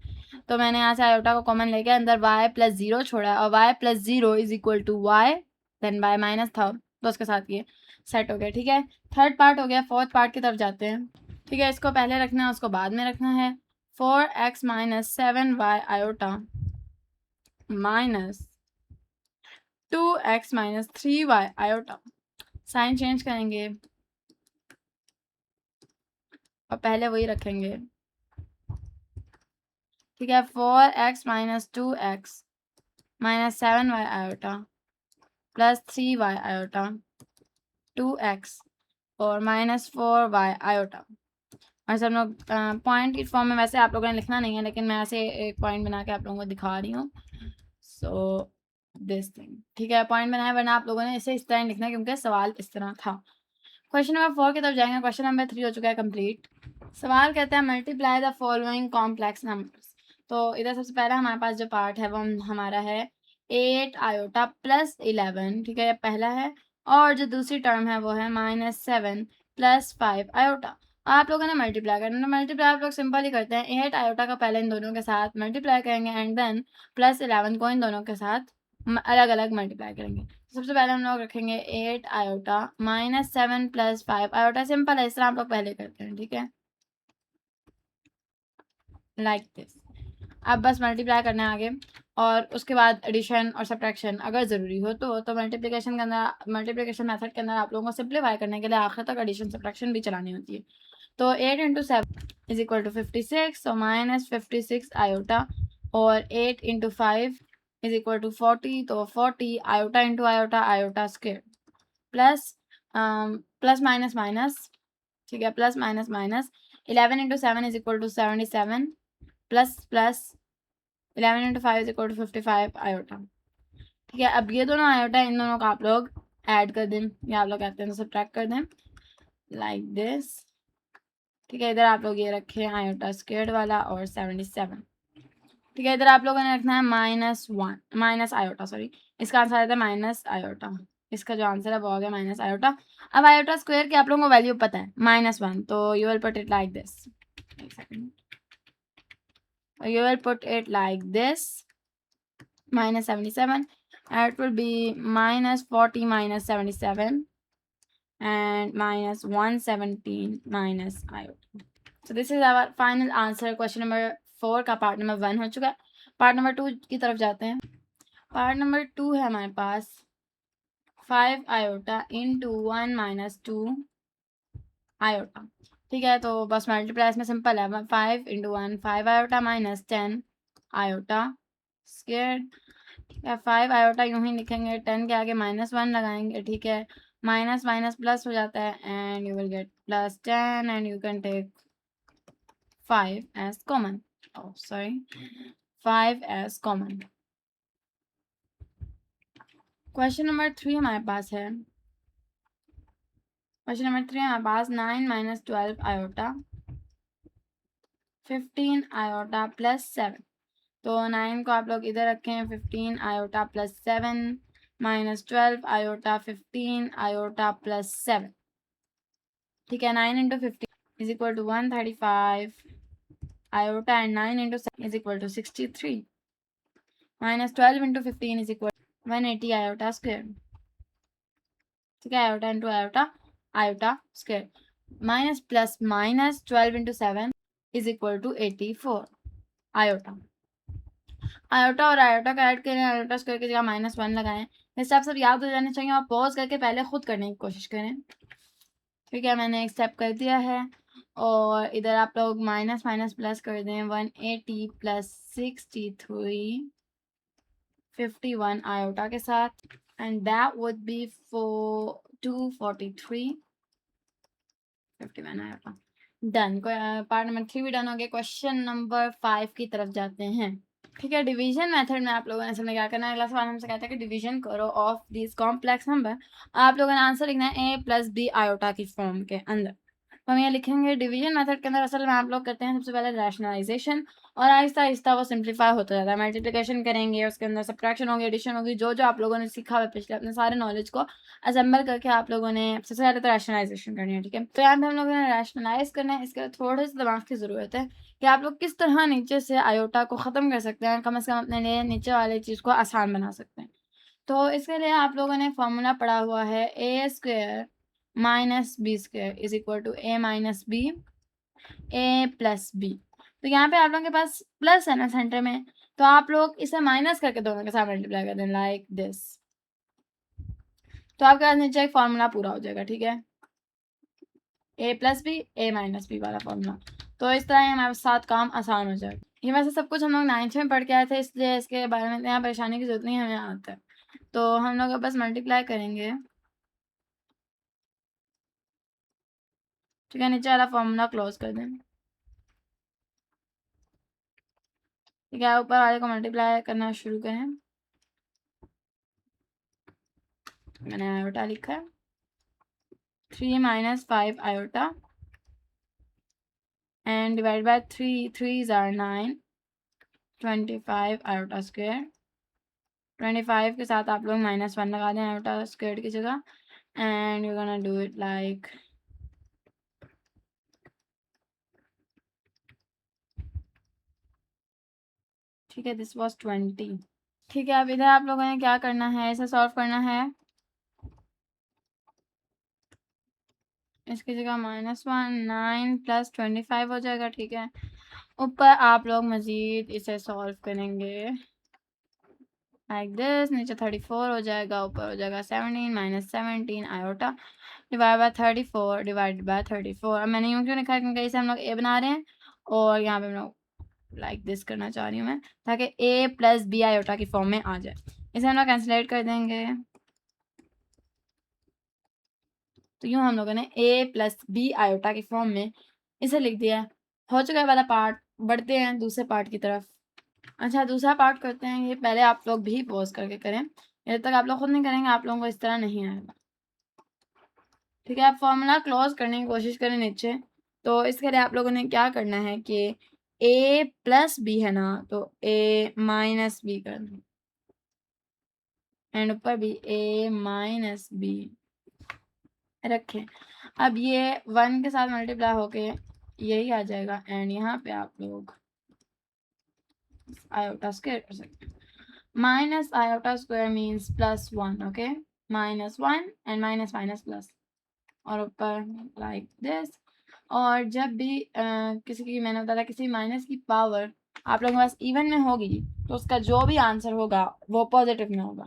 तो मैंने यहाँ से आयोटा को कॉमन लेके अंदर y + 0 छोड़ा, और y + 0 = y, then y minus था तो उसके साथ ये सेट हो गया। ठीक है, थर्ड पार्ट हो गया, फोर्थ पार्ट की तरफ जाते हैं। ठीक है, इसको पहले रखना है, उसको बाद में रखना है। 4x - 7y iota minus 2x - 3y iota, sign change करेंगे और पहले वही रखेंगे। ठीक है, 4x - 2x - 7y iota plus 3y iota 2x और -4y आयोटा। और सब लोग पॉइंट की फॉर्म में, वैसे आप लोगों ने लिखना नहीं है, लेकिन मैं ऐसे एक पॉइंट बना के आप लोगों को दिखा रही हूँ। So this thing. ठीक है, पॉइंट बनाया, वरना आप लोगों ने इसे इस तरह लिखना है क्योंकि सवाल इस तरह था। क्वेश्चन नंबर 4 की तरफ जाएंगे। क्वेश्चन नंबर 3 हो चुका है कंप्लीट। सवाल कहता है multiply the following complex numbers. तो इधर सबसे पहला हमारे पास जो पार्ट है वो हमारा है 8 आयोटा प्लस 11, ठीक है, ये पहला है। और जो दूसरी टर्म है वो है -7 प्लस 5 आयोटा। आप लोगों ने मल्टीप्लाई करना है। मल्टीप्लाई आप लोग सिंपल ही करते हैं। 8 आयोटा का पहले इन दोनों के साथ मल्टीप्लाई करेंगे एंड देन प्लस 11 को इन दोनों के साथ अलग अलग मल्टीप्लाई करेंगे। सबसे पहले हम लोग रखेंगे 8 आयोटा -7 प्लस 5 आयोटा। सिंपल है, इस तरह आप लोग पहले करते हैं, ठीक है, लाइक दिस। अब बस मल्टीप्लाई करना है आगे, और उसके बाद एडिशन और सब्ट्रैक्शन अगर ज़रूरी हो तो मल्टीप्लिकेशन के अंदर, मल्टीप्लिकेशन मेथड के अंदर आप लोगों को सिंप्लीफाई करने के लिए आखिर तक एडिशन सब्ट्रैक्शन भी चलानी होती है। तो 8 × 7 इज इक्वल टू 56, तो -56 आयोटा, और 8 × 5 इज इक्वल टू 40, तो 40 iota into iota, iota square, plus plus minus minus, ठीक है, plus minus minus, 11 × 7 is equal to 77, plus plus 11 × 5 is equal to 55 iota, ठीक है। अब ये दोनों आयोटा इन दोनों का आप लोग ऐड कर दें, या आप लोग कहते हैं तो सब्ट्रैक्ट कर दें, लाइक दिस, ठीक है। इधर आप लोग ये रखें आयोटा स्क्वायर्ड वाला और 77, ठीक है। इधर आप लोगों ने रखना है -1 माइनस आयोटा, सॉरी, इसका आंसर आता है माइनस आयोटा। इसका जो आंसर है वो आ गया माइनस आयोटा। अब आयोटा स्क्वायर की आप लोगों को वैल्यू पता है -1, तो you will put it like this, एक second, you will put it like this, -77, and it will be -40 minus 77 and -117 minus iota. So this is our final answer. Question number 4 का part number 1 हो चुका है। Part number 2 की तरफ जाते हैं। Part number 2 है हमारे पास 5 आयोटा इंटू 1 - 2 आयोटा, ठीक है। तो बस मल्टीप्लाई इसमें सिंपल है, 5 × 1 5 आयोटा -10 आयोटा स्क्वायर, ठीक है। 5 आयोटा यूं ही लिखेंगे, 10 के आगे -1 लगाएंगे, ठीक है। माइनस माइनस प्लस हो जाता है and you will get +10 and you can take 5 as common. Oh, sorry, 5 as common. Question number 3 हमारे पास है। क्वेश्चन नंबर 3 हमारे पास 9 - 12 आयोटा 15 आयोटा प्लस 7। तो 9 को आप लोग इधर रखें, 15 iota plus 7 -12 iota 15 iota plus 7, ठीक है। 9 × 15 is equal to 135 iota and 9 × 7 is equal to 63, -12 × 15 is equal 180 iota square, ठीक है। Iota into iota, iota square, minus plus minus 12 × 7 is equal to 84 iota. Iota और आयोटा का add करें, iota square की जगह -1 लगाएं। जैसे आप सब याद हो जाने चाहिए, आप पॉज करके पहले खुद करने की कोशिश करें, ठीक है। मैंने एक स्टेप कर दिया है, और इधर आप लोग माइनस माइनस प्लस कर दें, 180 प्लस 63 51 आयोटा के साथ, and that would be 243 51 iota. Done. Part number 3 भी डन हो गया। क्वेश्चन नंबर 5 की तरफ जाते हैं, ठीक है। डिवीजन मेथड में आप लोगों ने इसमें क्या करना है, अगला सवाल हमसे कहता है कि डिवीजन करो ऑफ दिस कॉम्प्लेक्स नंबर। आप लोगों ने आंसर लिखना है a + b आयोटा की फॉर्म के अंदर। तो हम ये लिखेंगे डिवीजन मेथड के अंदर असल में आप लोग करते हैं सबसे पहले रैशनलाइजेशन, और आहिस्ता आहिस्ता वो सिंप्लीफाई होता जाता है। मल्टीप्लिकेशन करेंगे, उसके अंदर सब्ट्रैक्शन होगी, एडिशन होगी, जो जो आप लोगों ने सीखा हुआ पिछले अपने सारे नॉलेज को असेंबल करके आप लोगों ने सबसे पहले तो रैशनलाइजेशन करनी है, ठीक है। तो यहाँ पे हम लोगों ने रैशनलाइज करना है, इसके लिए थोड़े से दिमाग की ज़रूरत है कि आप लोग किस तरह नीचे से आयोटा को ख़त्म कर सकते हैं, कम से कम अपने लिए नीचे वाली चीज़ को आसान बना सकते हैं। तो इसके लिए आप लोगों ने फॉर्मूला पढ़ा हुआ है a² - b² is equal to a - b a + b। तो यहाँ पे आप लोगों के पास प्लस है ना सेंटर में, तो आप लोग इसे माइनस करके दोनों के साथ मल्टीप्लाई कर दें, लाइक दिस। तो आपके पास नीचे एक फॉर्मूला पूरा हो जाएगा, ठीक है, a + b a - b वाला फॉर्मूला। तो इस तरह हमारे साथ काम आसान हो जाएगा। ये वैसे सब कुछ हम लोग 9th में पढ़ के आए थे, इसलिए इसके बारे में यहाँ परेशानी की जरूरत नहीं हमें आता है। तो हम लोग बस मल्टीप्लाई करेंगे, ठीक है। नीचे वाला फॉर्मूला क्लोज कर दें, ठीक है। ऊपर वाले को मल्टीप्लाई करना शुरू करें। मैंने आयोटा लिखा है, 3 minus 5 iota and divided by 3, 3s are 9, 25 iota square. 25 के साथ आप लोग -1 लगा दें iota squared की जगह and you're gonna do it like ठीक है, this was 20. ठीक है, अब इधर आप लोगों ने क्या करना है, इसे सॉल्व करना है। इसकी जगह -1 9 + 25 हो जाएगा। ठीक है, ऊपर आप लोग मज़ीद इसे सॉल्व करेंगे लाइक दिस। नीचे 34 हो जाएगा, ऊपर हो जाएगा 17 - 17 iota divide by 34 divided by 34। अब मैंने यूँ क्यों लिखा है, क्योंकि इसे हम लोग ए बना रहे हैं और यहाँ पे हम लोग लाइक दिस करना चाह रही हूँ मैं, ताकि a + b आयोटा की फॉर्म में आ जाए। इसे हम लोग कैंसलेट कर देंगे, तो यूँ हम लोगों ने a + b आयोटा की फॉर्म में इसे लिख दिया है। हो चुका है वाला पार्ट, बढ़ते हैं दूसरे पार्ट की तरफ। अच्छा, दूसरा पार्ट करते हैं, ये पहले आप लोग भी पॉज करके करें, जब तक आप लोग खुद नहीं करेंगे आप लोगों को इस तरह नहीं आएगा। ठीक है, आप फॉर्मूला क्लोज करने की कोशिश करें नीचे। तो इसके लिए आप लोगों ने क्या करना है कि a + b है ना, तो a - b करना एंड ऊपर भी a - b रखें। अब ये 1 के साथ मल्टीप्लाई होके यही आ जाएगा एंड यहाँ पे आप लोग आयोटा स्क्वायर कर सकते हैं। Minus iota square means +1, okay, -1 and minus plus और ऊपर लाइक दिस। और जब भी किसी की, मैंने बताया किसी माइनस की पावर आप लोगों के पास इवन में होगी तो उसका जो भी आंसर होगा वो पॉजिटिव में होगा।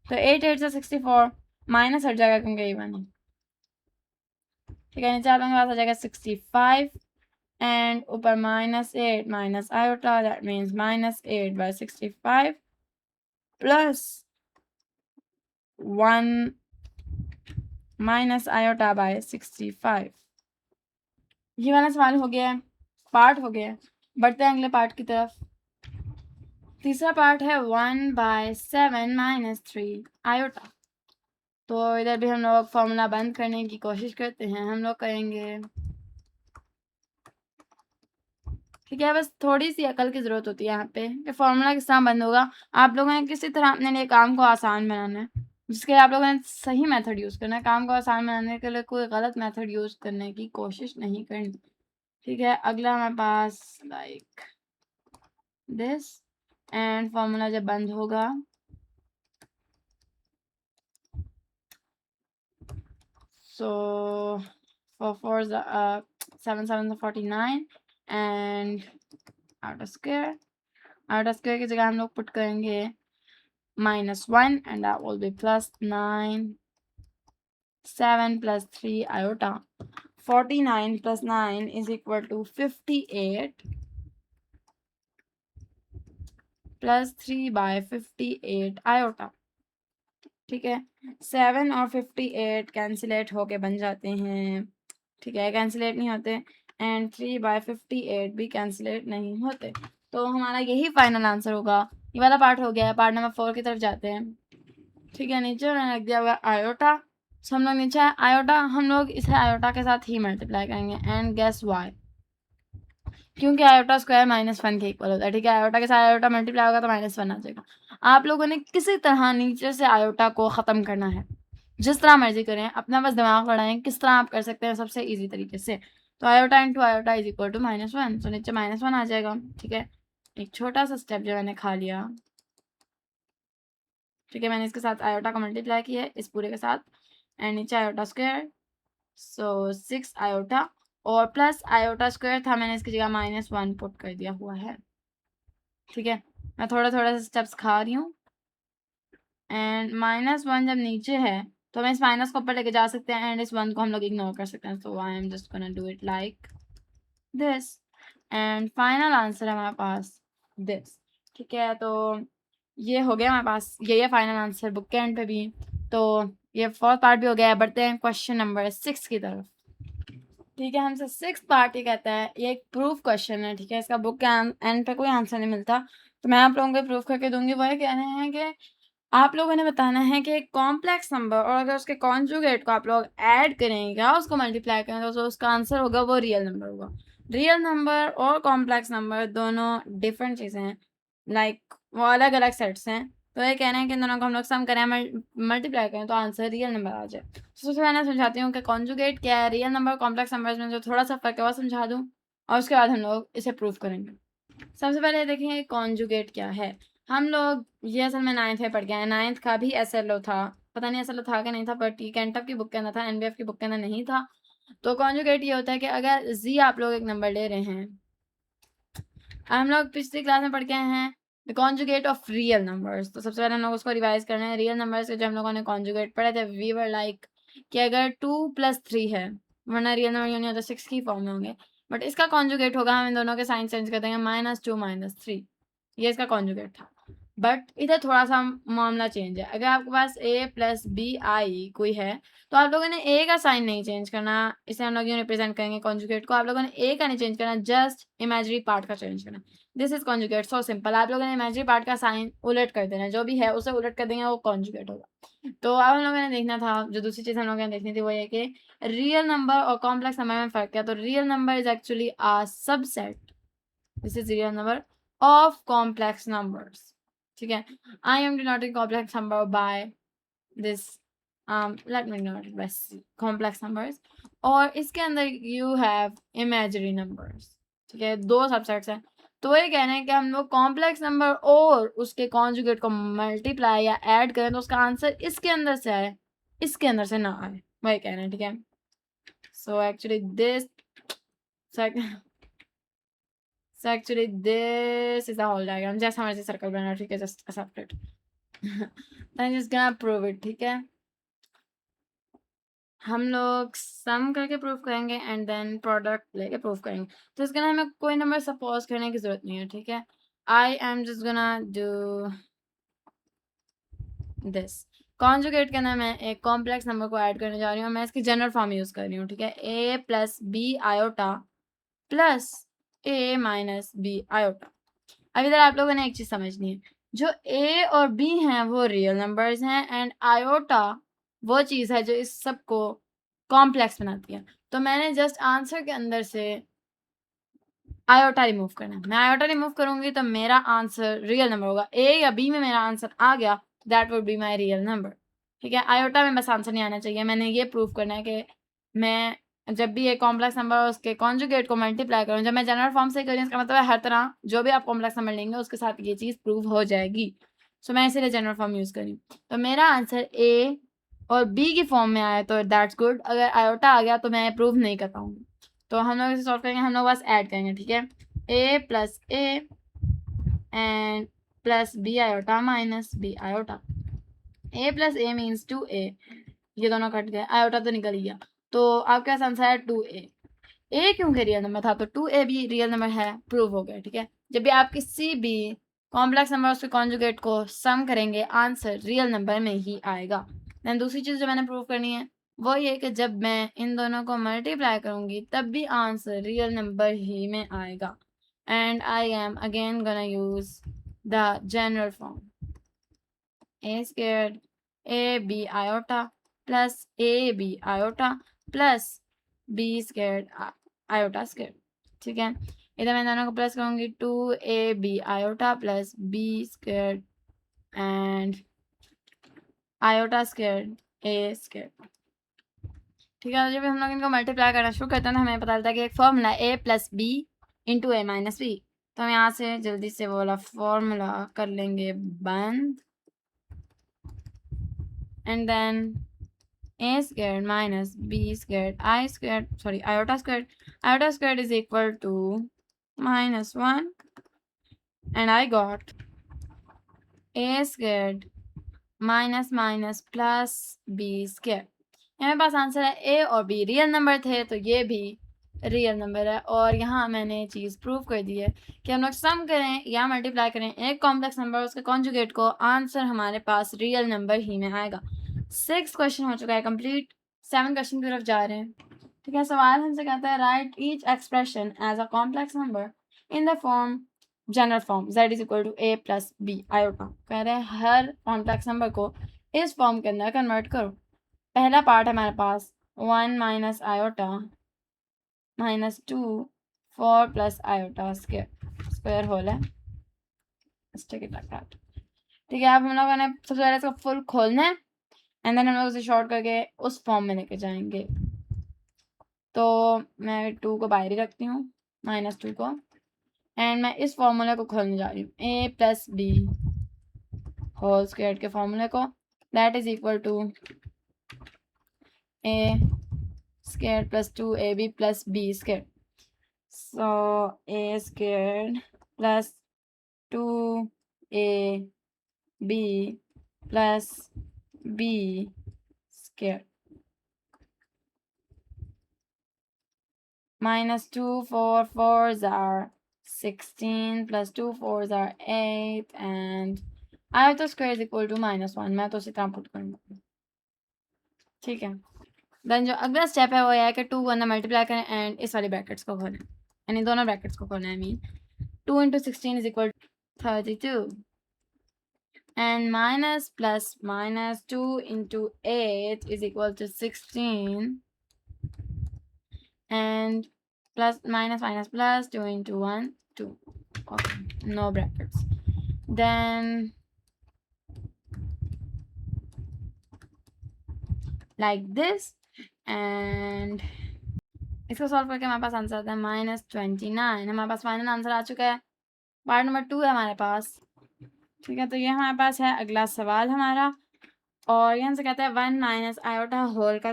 तो 8 8 से 64 माइनस हट जाएगा क्योंकि इवन है। ठीक है, नीचे आप लोगों के पास आ जाएगा 65 एंड ऊपर -8 minus iota, that means -8/65 plus 1 minus iota by 65। ये वाला सवाल हो गया है, पार्ट हो गया है। बढ़ते हैं अगले पार्ट की तरफ। तीसरा पार्ट है 1/7 - 3 आयोटा। तो इधर भी हम लोग फॉर्मूला बंद करने की कोशिश करते हैं। हम लोग करेंगे, ठीक है, बस थोड़ी सी अकल की ज़रूरत होती है यहाँ पे कि फॉर्मूला किस तरह बंद होगा। आप लोगों ने किसी तरह अपने लिए काम को आसान बनाना है, जिसके लिए आप लोगों ने सही मेथड यूज़ करना है। काम को आसान बनाने के लिए कोई गलत मेथड यूज़ करने की कोशिश नहीं करनी। ठीक है, अगला हमारे पास लाइक दिस एंड फॉर्मूला जब बंद होगा so 4 4 7 7 49 and आउट स्क्वायर की जगह हम लोग पुट करेंगे -1 and that will be +9 7 + 3 iota 49 + 9 is equal to 58 + 3/58 iota। ठीक है, 7 और 58 कैंसिलेट होके बन जाते हैं। ठीक है, कैंसिलेट नहीं होते एंड 3/58 भी कैंसिलेट नहीं होते। तो हमारा यही फाइनल आंसर होगा। ये वाला पार्ट हो गया है। पार्ट नंबर 4 की तरफ जाते हैं। ठीक है, नीचे मैंने रख दिया हुआ आयोटा। हम लोग नीचे आयोटा, हम लोग इसे आयोटा के साथ ही मल्टीप्लाई करेंगे एंड गेस वाई, क्योंकि आयोटा स्क्वायर -1 के इक्वल होता है। ठीक है, आयोटा के साथ आयोटा मल्टीप्लाई होगा तो -1 आ जाएगा। आप लोगों ने किसी तरह नीचे से आयोटा को ख़त्म करना है, जिस तरह मर्जी करें, अपना बस दिमाग लड़ाएं किस तरह आप कर सकते हैं सबसे ईजी तरीके से। तो iota into iota is equal to -1, तो नीचे -1 आ जाएगा। ठीक है, एक छोटा सा स्टेप जो मैंने खा लिया। ठीक है, मैंने इसके साथ आयोटा को मल्टीप्लाई किया है इस पूरे के साथ एंड नीचे आयोटा स्क्वायर, सो 6 आयोटा और प्लस आयोटा स्क्वायर था, मैंने इसकी जगह -1 पुट कर दिया हुआ है। ठीक है, मैं थोड़ा थोड़ा से स्टेप्स खा रही हूँ एंड -1 जब नीचे है तो हम इस माइनस को ऊपर लेके जा सकते हैं एंड इस 1 को हम लोग इग्नोर कर सकते हैं। तो I am just gonna do it like this and final answer है हमारे पास दिस। ठीक है, तो ये हो गया हमारे पास, ये है फाइनल आंसर बुक के एंड पे भी। तो ये फोर्थ पार्ट भी हो गया है। बढ़ते हैं क्वेश्चन नंबर 6 की तरफ। ठीक है, हमसे 6 पार्ट ही कहता है, ये एक प्रूफ क्वेश्चन है। ठीक है, इसका बुक के एंड पे कोई आंसर नहीं मिलता, तो मैं आप लोगों को प्रूफ करके दूंगी। वो ये कह रहे हैं कि आप लोगों ने बताना है कि एक कॉम्प्लेक्स नंबर और अगर उसके कॉन्जुगेट को आप लोग ऐड करेंगे या उसको मल्टीप्लाई करेंगे तो उसका आंसर होगा वो रियल नंबर होगा। रियल नंबर और कॉम्प्लेक्स नंबर दोनों डिफरेंट चीज़ें हैं, लाइक वो अलग अलग सेट्स हैं। तो ये कह रहे हैं कि इन दोनों को हम लोग सम करें मल्टीप्लाई करें तो आंसर रियल नंबर आ जाए। तो सबसे पहले समझाती हूँ कि कॉन्जुगेट क्या है, रियल नंबर कॉम्प्लेक्स नंबर्स में जो थोड़ा सा फर्क है वो समझा दूँ और उसके बाद हम लोग इसे प्रूव करेंगे। सबसे पहले देखें कॉन्जुगेट क्या है। हम लोग ये असल में 9th में पढ़ गए हैं, 9th का भी SLO था, पता नहीं SLO था कि नहीं था, बट ये कैंटअप की बुक के अंदर था, NBF की बुक के अंदर नहीं था। तो कॉन्जुगेट ये होता है कि अगर जी आप लोग एक नंबर ले रहे हैं, हम लोग पिछली क्लास में पढ़ के आए हैं the conjugate of real numbers. तो सबसे पहले हम लोग उसको रिवाइज करना है। रियल नंबर्स के जो हम लोगों ने कॉन्जुगेट पढ़े थे, वी वर लाइक कि अगर 2 + 3 है, वरना रियल नंबर यूँ नहीं होता, 6 की फॉर्म में होंगे, बट इसका कॉन्जुगेट होगा, हम इन दोनों के साइन चेंज कर देंगे, -2 - 3, ये इसका कॉन्जुगेट था। बट इधर थोड़ा सा मामला चेंज है। अगर आपके पास a + bi कोई है तो आप लोगों ने a का साइन नहीं चेंज करना, इसे हम लोग यूँ रिप्रेजेंट करेंगे कॉन्जुगेट को। आप लोगों ने a का नहीं चेंज करना, जस्ट इमेजिनरी पार्ट का चेंज करना। This is conjugate, so simple. आप लोगों ने इमेजिनरी पार्ट का साइन उलट कर देना, जो भी है उसे उलट कर देंगे, वो कॉन्जुगेट होगा। तो अब हम लोगों ने देखना था, जो दूसरी चीज़ हम लोगों ने देखनी थी वो ये कि रियल नंबर और कॉम्प्लेक्स नंबर में फ़र्क है। तो real number is actually a subset, this is real number of complex numbers, ठीक है। I am denoting complex number by this let me denote it by complex numbers, और इसके अंदर you have imaginary numbers, ठीक है, दो subsets हैं। तो ये कह रहे हैं कि हम लोग कॉम्प्लेक्स नंबर और उसके कॉन्जुगेट को मल्टीप्लाई या ऐड करें तो उसका आंसर इसके अंदर से आए, इसके अंदर से ना आए, वही कह रहे हैं, ठीक है। So actually this So actually this is the whole diagram, जैसा हमारे सर्कल बना, ठीक है, just accept it. I'm just gonna prove it, ठीक है। हम लोग सम करके प्रूव करेंगे एंड देन प्रोडक्ट लेके प्रूव करेंगे। तो इसके लिए हमें कोई नंबर सपोज करने की जरूरत नहीं है, ठीक है। I am just gonna do this. Conjugate के अंदर मैं एक कॉम्प्लेक्स नंबर को ऐड करने जा रही हूँ, मैं इसकी जनरल फॉर्म यूज कर रही हूँ, ठीक है। a + b iota plus a - b iota. अब इधर आप लोगों ने एक चीज समझनी है, जो a और b हैं वो रियल नंबर्स हैं एंड आयोटा वो चीज है जो इस सब को कॉम्प्लेक्स बनाती है। तो मैंने जस्ट आंसर के अंदर से आयोटा रिमूव करना है। मैं आयोटा रिमूव करूंगी तो मेरा आंसर रियल नंबर होगा। a या b में मेरा आंसर आ गया, that would be my real number, ठीक है। आयोटा में बस आंसर नहीं आना चाहिए। मैंने ये प्रूव करना है कि मैं जब भी एक कॉम्प्लेक्स नंबर उसके कॉन्जुगेट को मल्टीप्लाई करूँ, जब मैं जनरल फॉर्म से करूँ, इसका मतलब है हर तरह जो भी आप कॉम्प्लेक्स नंबर लेंगे उसके साथ ये चीज़ प्रूव हो जाएगी। सो मैं इसीलिए जनरल फॉर्म यूज़ करी। तो मेरा आंसर a और b की फॉर्म में आया तो दैट्स गुड, अगर आयोटा आ गया तो मैं प्रूव नहीं कर पाऊंगी। तो हम लोग इसे सॉल्व करेंगे, हम लोग बस ऐड करेंगे, ठीक है। a + a and plus b iota minus b iota. a + a means 2a, ये दोनों कट गए, आयोटा तो निकल गया, तो आपके पास आंसर है 2a। a क्योंकि रियल नंबर था तो 2a भी रियल नंबर है, प्रूव हो गया, ठीक है। जब भी आप किसी भी कॉम्प्लेक्स नंबर उसके कॉन्जुगेट को सम करेंगे आंसर रियल नंबर में ही आएगा। देन दूसरी चीज़ जो मैंने प्रूव करनी है वो ये कि जब मैं इन दोनों को मल्टीप्लाई करूंगी तब भी आंसर रियल नंबर ही में आएगा। And I am again gonna use the general form. A squared ab iota plus ab iota plus b squared iota squared, ठीक है। इधर मैं दोनों को प्लस करूंगी, 2ab iota plus b squared and iota squared a squared, ठीक है। जब हम लोग इनको मल्टीप्लाई करना शुरू करते हैं तो हमें पता चलता है कि एक formula a + b × a - b। तो हम यहाँ से जल्दी से वो वाला फॉर्मूला कर लेंगे बंद, and then a squared minus b squared iota squared is equal to -1, and I got a squared minus minus plus b squared। मेरे पास आंसर है a और b रियल नंबर थे तो ये भी रियल नंबर है, और यहाँ मैंने चीज़ प्रूव कर दी है कि हम लोग सम करें या मल्टीप्लाई करें एक कॉम्प्लेक्स नंबर उसके कॉन्जुगेट को, आंसर हमारे पास रियल नंबर ही में आएगा। 6 क्वेश्चन हो चुका है कंप्लीट, 7 क्वेश्चन की तरफ जा रहे हैं, ठीक है। सवाल हमसे कहता है write each expression as a complex number in the form general form z is equal to a plus B iota. कह रहे हैं हर कॉम्प्लेक्स नंबर को इस फॉर्म के अंदर कन्वर्ट करो। पहला पार्ट है हमारे पास 1 minus iota minus 2 4 plus iota square whole है। ठीक है, अब हम लोगों ने सबसे पहले इसको फुल खोलना है एंड देन हम लोग उसे शॉर्ट करके उस फॉर्म में लेके जाएंगे। तो मैं 2 को बाहर ही रखती हूँ, -2 को, एंड मैं इस फॉर्मूले को खोलने जा रही हूँ, a plus B whole square के फॉर्मूले को, that is equal to a square plus 2ab plus b square. So a square plus 2ab plus b square -2 4 4s are 16 plus 2 4s are 8 and iota square is equal to -1। मैं तो उसी तरह put करूँगा। ठीक है, then जो अगला step है वो यह है कि 2 को अंदर मल्टीप्लाई करें एंड इस वाली ब्रैकेट्स को खोलें, यानी दोनों ब्रैकेट्स को खोलें। I mean 2 × 16 is equal to 32 and minus plus minus 2 into 8 is equal to 16 and plus minus minus plus 2 into 1 2. Okay, no brackets. Then like this and इसको सॉल्व करके हमारे पास आंसर आता है -29। हमारे पास फाइनल आंसर आ चुका है। पार्ट नंबर 2 है हमारे पास। ठीक है, तो ये हमारे पास है अगला सवाल हमारा, और यहाँ से कहता है 1 माइनस आयोटा होल का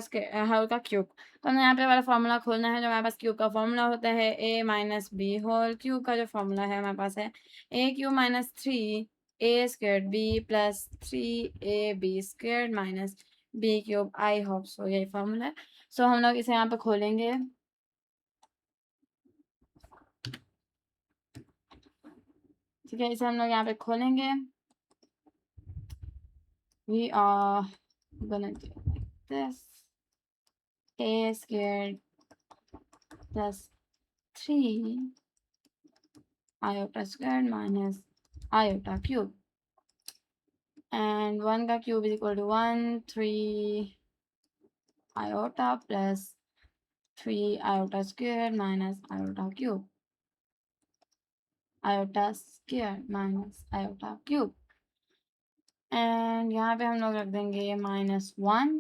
क्यूब। तो हमें यहाँ पे वाला फॉर्मूला खोलना है जो हमारे पास क्यूब का फॉर्मूला होता है a minus B whole cube का जो फॉर्मूला है हमारे पास है a cube minus 3a square b plus 3ab square minus b cube. I hope so यही फॉर्मूला है। सो हम लोग इसे यहाँ पे खोलेंगे। ठीक है, इसे हम लोग यहाँ पे खोलेंगे। We are gonna do like this, a squared plus 3 iota squared minus iota cube, and 1 का cube is equal to 1 3 iota plus 3 iota squared minus iota cube, iota squared minus iota cube, and यहाँ पे हम लोग रख देंगे -1।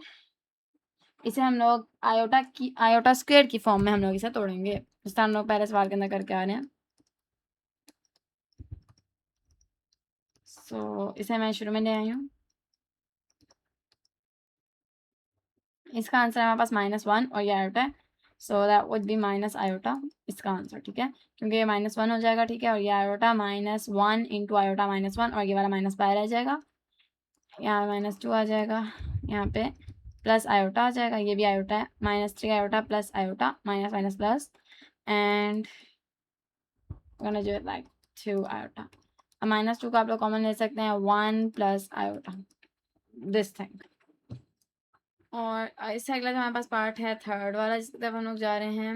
इसे हम लोग आयोटा स्क्वायर की फॉर्म में हम लोग इसे तोड़ेंगे, इस तरह हम लोग पहले सवाल के अंदर करके आ रहे हैं। सो इसे मैं शुरू में ले आई हूँ। इसका आंसर हमारे पास -1 और ये आयोटा है, so that would be minus iota इसका आंसर। ठीक है, क्योंकि ये -1 हो जाएगा। ठीक है, और ये आयोटा -1 इंटू आयोटा -1 और ये वाला माइनस बाहर रह जाएगा, यहाँ -2 आ जाएगा, यहाँ पे प्लस आयोटा आ जाएगा, ये भी आयोटा है, -3 iota plus iota minus minus plus and gonna do it like 2 iota. अब -2 को आप लोग कॉमन ले सकते हैं, 1 प्लस आयोटा दिस थिंग। और इससे अगला जो हमारे पास पार्ट है थर्ड वाला जिसकी तरफ हम लोग जा रहे हैं,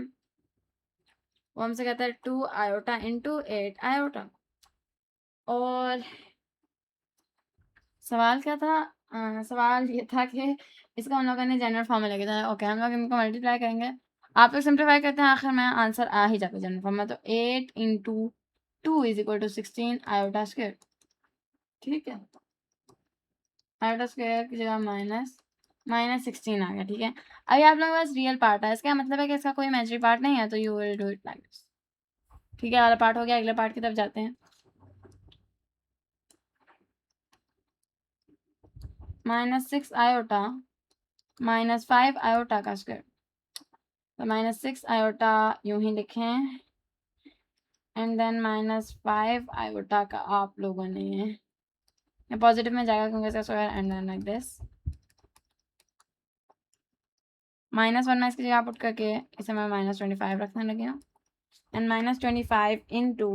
वो हमसे कहता है 2 आयोटा इंटू 8 आयोटा। और सवाल क्या था? सवाल ये था कि इसका हम लोगों ने जनरल फॉर्म में लेके जाना है। ओके, हम लोग इनको मल्टीप्लाई करेंगे, आप लोग सिंप्लीफाई करते हैं, आखिर में आंसर आ ही जाता है जनरल फॉर्म में। तो 8 into 2 is equal to 16 iota square. ठीक है, आयोटा स्क्वायर की जगह -16 आ गया। ठीक है, अभी आप लोगों के पास रियल पार्ट है, इसका मतलब है कि इसका कोई इमेजिनरी पार्ट नहीं है, तो you will do it like this. ठीक है, वाला पार्ट हो गया, अगले पार्ट की तरफ जाते हैं। -6 आयोटा -5 आयोटा का स्क्वायर, तो -6 आयोटा यूं ही लिखें एंड देन -5 आयोटा का आप लोगों ने पॉजिटिव में जाएगा क्योंकि इसका square and then like this -1 में इसकी जगह पुट करके इसे मैं -25 रखने लगी हूँ एंड -25 इंटू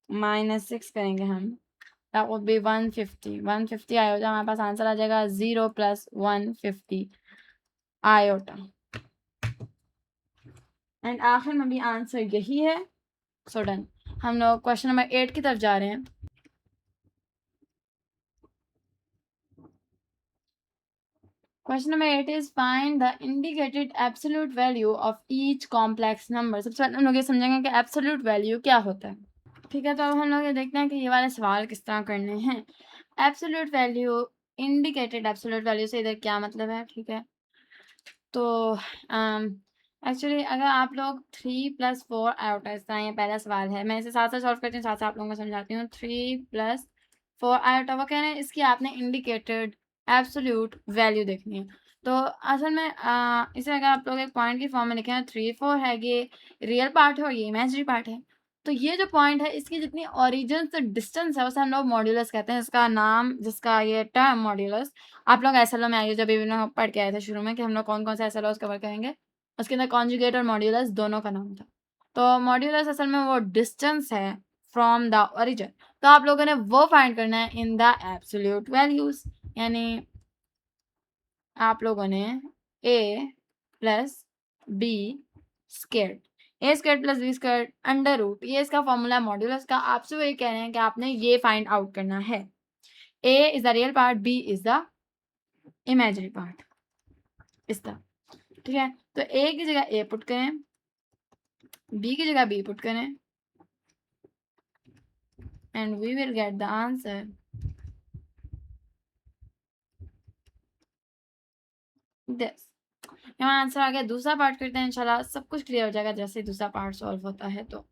-6 करेंगे हम, दैट वुड बी 150। 150 आयोटा हमारे पास आंसर आ जाएगा 0 + 150 आयोटा, एंड आखिर में भी आंसर यही है। So done. हम लोग क्वेश्चन नंबर 8 की तरफ जा रहे हैं। Question number 8 is find the indicated absolute value of each complex number. सबसे पहले हम लोग ये समझेंगे कि एब्सोल्यूट वैल्यू क्या होता है। ठीक है, तो अब हम लोग ये देखते हैं कि ये वाले सवाल किस तरह करने हैं। Absolute value, indicated absolute value से इधर क्या मतलब है। ठीक है, तो एक्चुअली अगर आप लोग 3 + 4 आयोटा, इस तरह ये पहला सवाल है, मैं इसे साथ साथ सॉल्व करती हूँ, साथ साथ आप लोगों को समझाती हूँ। 3 + 4 आयोटा, वो कह रहे हैं इसकी आपने इंडिकेटेड एब्सोल्यूट वैल्यू देखनी है। तो असल में इसे अगर आप लोग एक पॉइंट की फॉर्म में लिखें, 3 4 है, ये रियल पार्ट है और ये इमेजिनरी पार्ट है। तो ये जो पॉइंट है, इसकी जितनी ओरिजिन से डिस्टेंस है उसे हम लोग मॉड्यूलस कहते हैं। इसका नाम, जिसका ये टर्म मॉड्यूलस, आप लोग एसएलओ में आइए, जब भी लोग पढ़ के आए थे शुरू में कि हम लोग कौन कौन से एसएलओस कवर करेंगे, उसके अंदर कॉन्जुगेट और मॉड्यूलस दोनों का नाम था। तो मॉड्यूलस असल में वो डिस्टेंस है फ्रॉम द ओरिजिन। तो आप लोगों ने वो फाइंड करना है इन द एब्सोल्यूट वैल्यूज, यानी आप लोगों ने a + b squared, a² + b squared under root, ये इसका फॉर्मूला मॉड्यूलस का। आपसे वो ये कह रहे हैं कि आपने ये फाइंड आउट करना है। a is the real part, b is the imaginary part, इस तरह। ठीक है, तो a की जगह a पुट करें, b की जगह b पुट करें, and we will get the answer this. यहाँ आंसर आ गया। दूसरा पार्ट करते हैं, इंशाल्लाह सब कुछ क्लियर हो जाएगा जैसे दूसरा पार्ट सॉल्व होता है। तो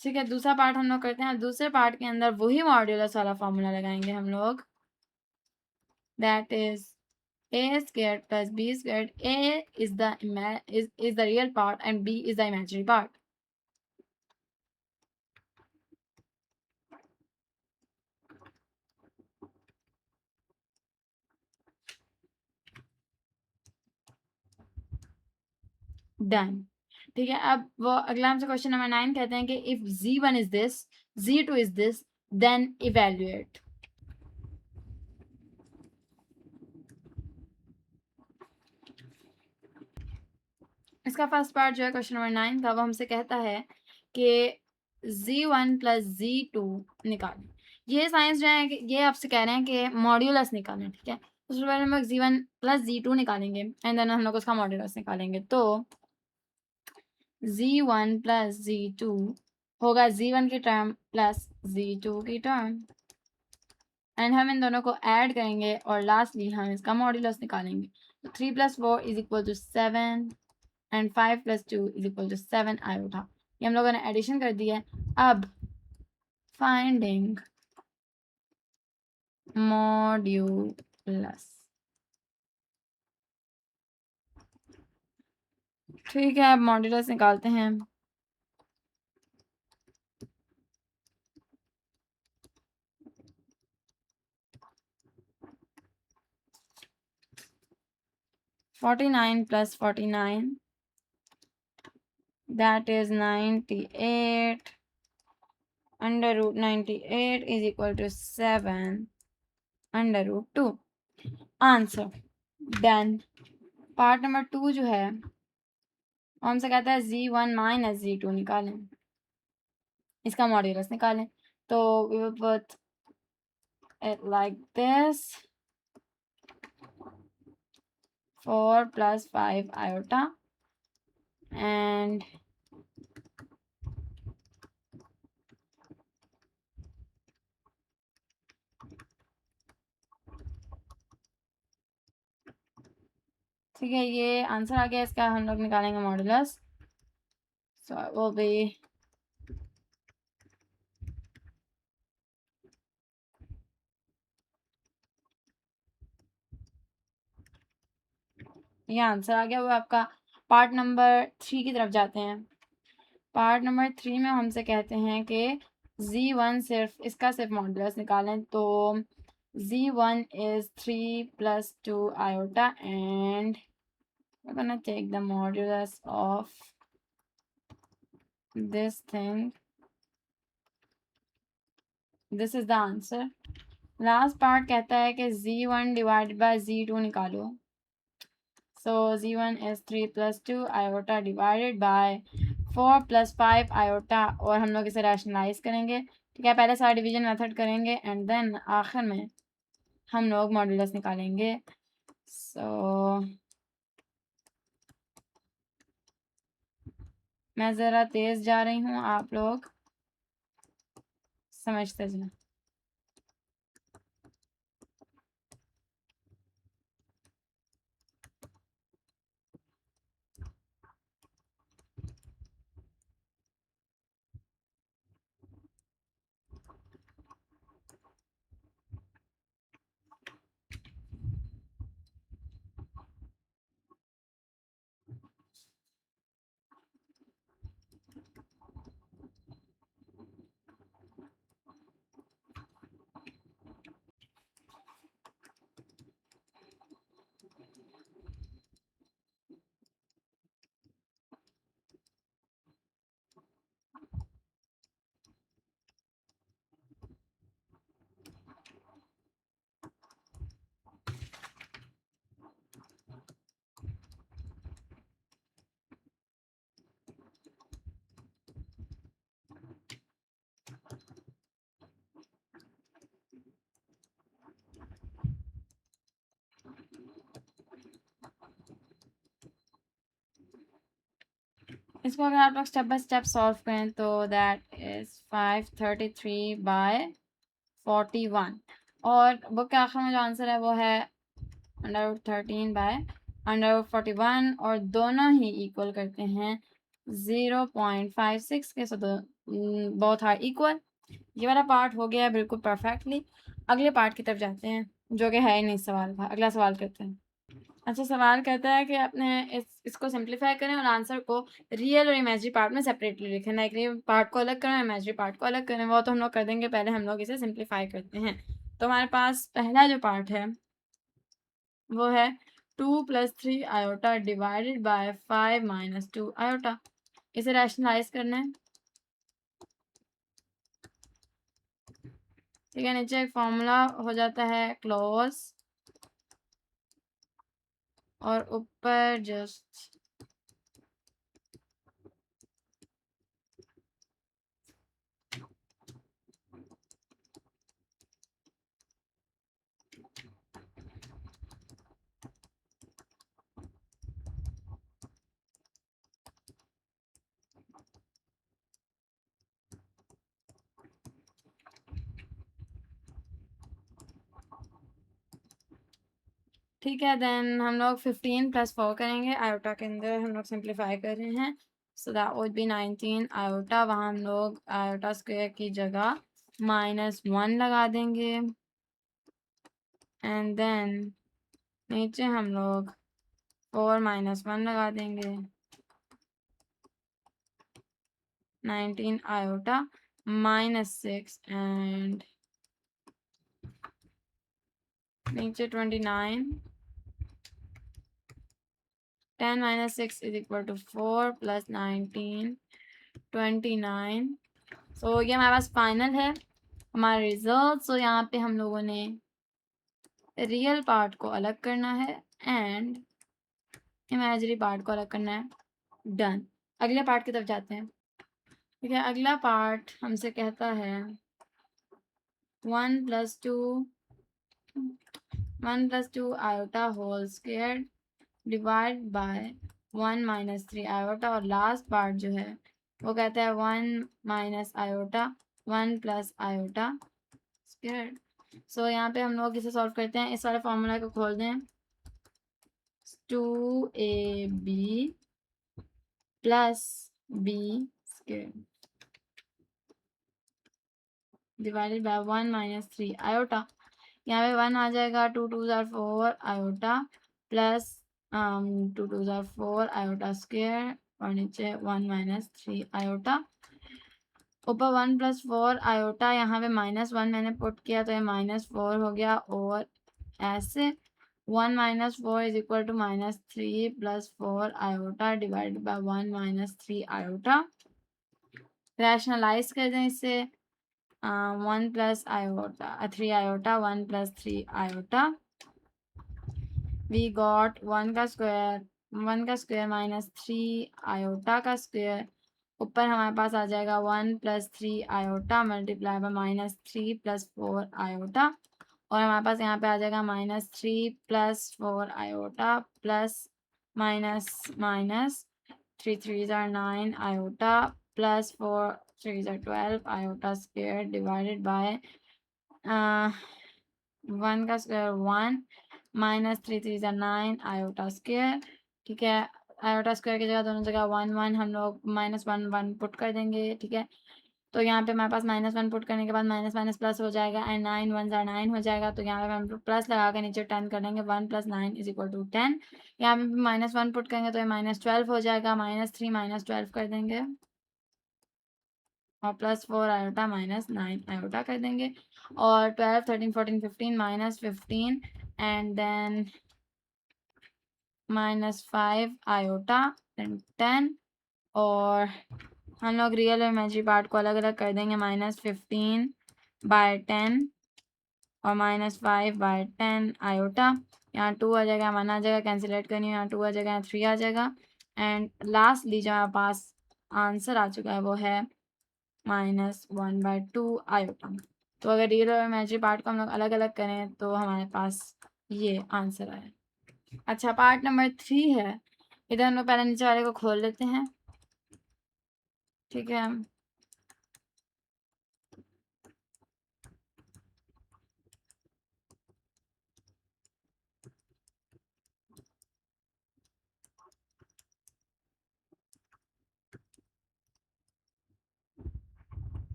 ठीक है, दूसरा पार्ट हम लोग करते हैं। दूसरे पार्ट के अंदर वही मॉड्यूलस वाला फॉर्मूला लगाएंगे हम लोग, that is a² + b²। a is the real part and b is the imaginary part. Done. ठीक है, अब वो अगला हमसे क्वेश्चन नंबर 9 कहते हैं कि if z1 is this, z2 is this, then evaluate. इसका फर्स्ट पार्ट जो है क्वेश्चन नंबर 9 का, वो हमसे कहता है कि z1 + z2 निकालें। ये साइंस जो है ये आपसे कह रहे हैं कि मॉड्यूलस निकालें। ठीक है, तो सबसे पहले हम लोग z1 + z2 निकालेंगे एंड देन हम लोग उसका मॉड्यूलस निकालेंगे। तो z1 + z2 होगा z1 की टर्म प्लस z2 की टर्म, एंड हम इन दोनों को ऐड करेंगे और लास्टली हम इसका मॉड्यूलस निकालेंगे। तो 3 + 4 = 7 एंड 5 + 2 = 7 आयोटा। ये हम लोगों ने एडिशन कर दी है। अब फाइंडिंग मॉड्यूलस। ठीक है, अब मॉड्यूलस निकालते हैं। (49 + 49) that is 98 under root 98 is equal to 7 under root 2। Answer done. Part number 2 जो है हमसे कहता है z1 - z2 निकालें, इसका मॉड्यूलस निकालें। तो we will put it like this, 4 + 5 iota, and ठीक है, ये आंसर आ गया। इसका हम लोग निकालेंगे modulus. So it will be ये आंसर आ गया। वो आपका पार्ट नंबर 3 की तरफ जाते हैं। पार्ट नंबर 3 में हमसे कहते हैं कि z1 सिर्फ मॉड्यूलस निकालें। तो z1 is 3 + 2 iota, and we're gonna take the modulus of this thing. This is the answer. Last part कहता है कि z1 / z2 निकालो। So z1 is 3 plus 2 iota divided by 4 plus 5 iota, और हम लोग इसे रैशनलाइज करेंगे। ठीक है, पहले सारा डिवीजन मेथड करेंगे एंड देन आखिर में हम लोग मॉड्यूलस निकालेंगे। सो मैं ज़रा तेज़ जा रही हूँ, आप लोग समझते जाए। इसको अगर आप लोग स्टेप बाय स्टेप सॉल्व करें तो दैट इज़ 533/41, और बुक के आखिर में जो आंसर है वो है √13/√41, और दोनों ही इक्वल करते हैं 0.56 के। So both are equal. ये वाला पार्ट हो गया बिल्कुल परफेक्टली। अगले पार्ट की तरफ जाते हैं जो कि है ही नहीं सवाल का। अगला सवाल करते हैं। अच्छा, सवाल कहता है कि अपने इसको सिंप्लीफाई करें और आंसर को रियल और इमेजिनरी पार्ट में सेपरेटली लिखें। लाइक रियल पार्ट को अलग करें, इमेजिनरी पार्ट को अलग करें। वो तो हम लोग कर देंगे, पहले हम लोग इसे सिंप्लीफाई करते हैं। तो हमारे पास पहला जो पार्ट है वो है 2 + 3 आयोटा डिवाइडेड बाय 5 - 2 आयोटा। इसे रैशनलाइज करना है। ठीक है, नीचे एक फॉर्मूला हो जाता है क्लोज, और ऊपर जस्ट ठीक है। देन हम लोग 15 + 4 करेंगे। आयोटा के अंदर हम लोग सिंप्लीफाई कर रहे हैं। So that would be 19 iota. वहाँ हम लोग आयोटा स्क्वायर की जगह -1 लगा देंगे एंड देन नीचे हम लोग 4 - 1 लगा देंगे। 19 आयोटा -6 एंड नीचे 29। 10 - 6 = 4 + 19 29। सो ये हमारे पास फाइनल है हमारा रिजल्ट। सो यहाँ पे हम लोगों ने रियल पार्ट को अलग करना है एंड इमेजिनरी पार्ट को अलग करना है। डन। अगले पार्ट की तरफ जाते हैं। ठीक है, अगला पार्ट हमसे कहता है 1 + 2 iota whole square divide by 1 - 3 iota, और लास्ट पार्ट जो है वो कहता है 1 - आयोटा 1 + आयोटा स्क्वायर। सो यहाँ पे हम लोग इसे सॉल्व करते हैं। इस वाले फॉर्मूला को खोल दें। 2ab + b square divided by 1 - 3 iota. यहाँ पे 1 आ जाएगा, 2 2 ज़ार 4 आयोटा प्लस 2 2 ज़ार 4 आयोटा स्क्वायर, और नीचे 1 - 3 आयोटा। ऊपर 1 + 4 आयोटा, यहाँ पे -1 मैंने पुट किया तो ये -4 हो गया, और ऐसे 1 - 4 = -3 + 4 iota divided by 1 - 3 iota. Rationalise कर दें इसे। 1 + iota 3 iota 1 + 3 iota. We got 1 का स्क्वायर माइनस 3 आयोटा का स्क्वायर, ऊपर हमारे पास आ जाएगा 1 plus 3 iota multiply by minus 3 plus 4 iota, और हमारे पास यहाँ पे आ जाएगा minus 3 plus 4 iota plus minus minus 3 3s are 9 iota plus 4 3s are 12 iota square divided by 1 का square 1 minus 3 3s are 9 iota square। ठीक है, आयोटा स्क्वायर की जगह दोनों जगह 1 1 हम लोग माइनस 1 1 पुट कर देंगे। ठीक है, तो यहाँ पे हमारे पास माइनस 1 पुट करने के बाद माइनस माइनस प्लस हो जाएगा एंड 9 1 जार 9 हो जाएगा, तो यहाँ पे हम लोग प्लस लगा के नीचे 10 कर लेंगे, 1 प्लस 9 इज इक्वल टू 10। यहाँ पे माइनस 1 पुट करेंगे तो ये माइनस 12 हो जाएगा, माइनस 3 माइनस 12 कर देंगे और प्लस 4 आयोटा माइनस 9 आयोटा कर देंगे, और 12 13 14 15 minus 15 and then minus 5 iota then 10, और हम लोग रियल और इमेजिनरी पार्ट को अलग अलग कर देंगे, माइनस 15 बाय 10 और माइनस 5 बाय 10 आयोटा। यहाँ 2 आ जाएगा, 1 आ जाएगा, कैंसिलेट करनी है, यहाँ 2 आ जाएगा, यहाँ 3 आ जाएगा, एंड लास्टली जो हमारे पास आंसर आ चुका है वो है माइनस 1 बाय 2 आयोटा। तो अगर रियल और इमेजिनरी पार्ट को हम लोग अलग अलग करें तो हमारे पास ये आंसर आया। अच्छा, पार्ट नंबर 3 है, इधर हम लोग पहले नीचे वाले को खोल लेते हैं। ठीक है,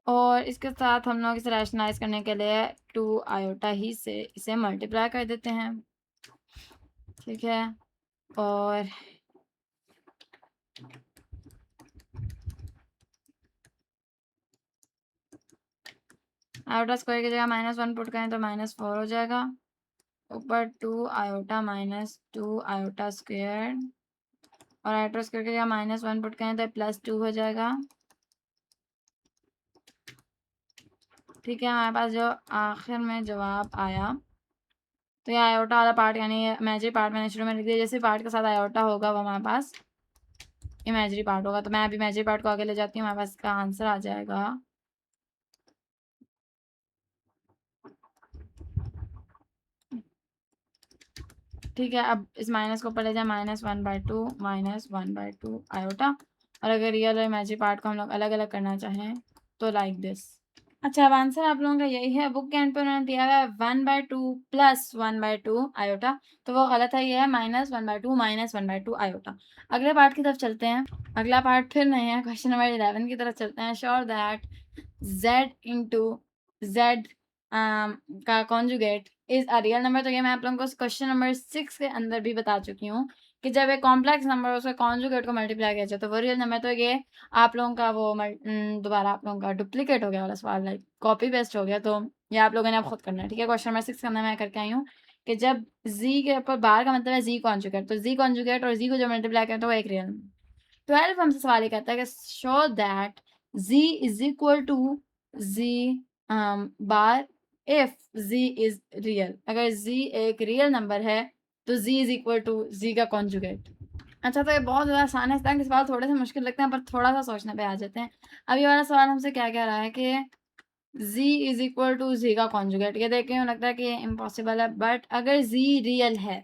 और इसके साथ हम लोग इसे रैशनलाइज करने के लिए 2 आयोटा ही से इसे मल्टीप्लाई कर देते हैं। ठीक है, और आयोटा स्क्वायर की जगह माइनस 1 पुट करें तो माइनस 4 हो जाएगा, ऊपर 2 आयोटा माइनस 2 आयोटा स्क्वायर, और आयोटा स्क्वायर की जगह माइनस 1 पुट करें तो प्लस 2 हो जाएगा। ठीक है, हमारे पास जो आखिर में जवाब आया, तो ये आयोटा वाला पार्ट यानी इमेजिनरी पार्ट मैंने शुरू में लिख दिया, जैसे पार्ट के साथ आयोटा होगा वो हमारे पास इमेजिनरी पार्ट होगा, तो मैं अभी इमेजिनरी पार्ट को आगे ले जाती हूँ, हमारे पास इसका आंसर आ जाएगा ठीक है। अब इस माइनस को ऊपर ले जाए, minus 1 by 2 minus 1 by 2 iota, और अगर रियल और इमेजिनरी पार्ट को हम लोग अलग अलग करना चाहें तो लाइक दिस। अच्छा, अब आंसर आप लोगों का यही है, बुक के एंड पे उन्होंने दिया हुआ है 1 बाय 2 प्लस 1 बाय 2 आयोटा, तो वो गलत है, ये है minus 1 by 2 minus 1 by 2 iota. अगले पार्ट की तरफ चलते हैं, अगला पार्ट फिर नहीं है, क्वेश्चन नंबर 11 की तरफ चलते हैं। Sure that z into Z का conjugate is a real number, तो ये मैं आप लोगों को क्वेश्चन नंबर 6 के अंदर भी बता चुकी हूँ कि जब एक कॉम्प्लेक्स नंबर उसके कॉन्जुगेट को मल्टीप्लाई किया जाए तो वो रियल नंबर, तो ये आप लोगों का वो दोबारा आप लोगों का डुप्लीकेट हो गया वाला सवाल, लाइक कॉपी पेस्ट हो गया, तो ये आप लोगों ने अब खुद करना है। ठीक है, क्वेश्चन नंबर 6 के अंदर मैं करके आई हूँ कि जब z के ऊपर बार का मतलब है z कॉन्जुगेट, तो z कॉन्जुगेट और z को जो मल्टीप्लाई करें तो वो एक रियल नंबर। 12 हमसे सवाल ये कहता है कि show that z is equal to z bar if z is real, अगर z एक रियल नंबर है तो z is equal to z का कॉन्जुगेट। अच्छा, तो ये बहुत ज़्यादा आसान है, इस सवाल थोड़े से मुश्किल लगते हैं पर थोड़ा सा सोचने पे आ जाते हैं। अब ये वाला सवाल हमसे क्या कह रहा है कि z is equal to z का कॉन्जुगेट, ये देख के लगता है कि इम्पॉसिबल है, बट अगर z रियल है,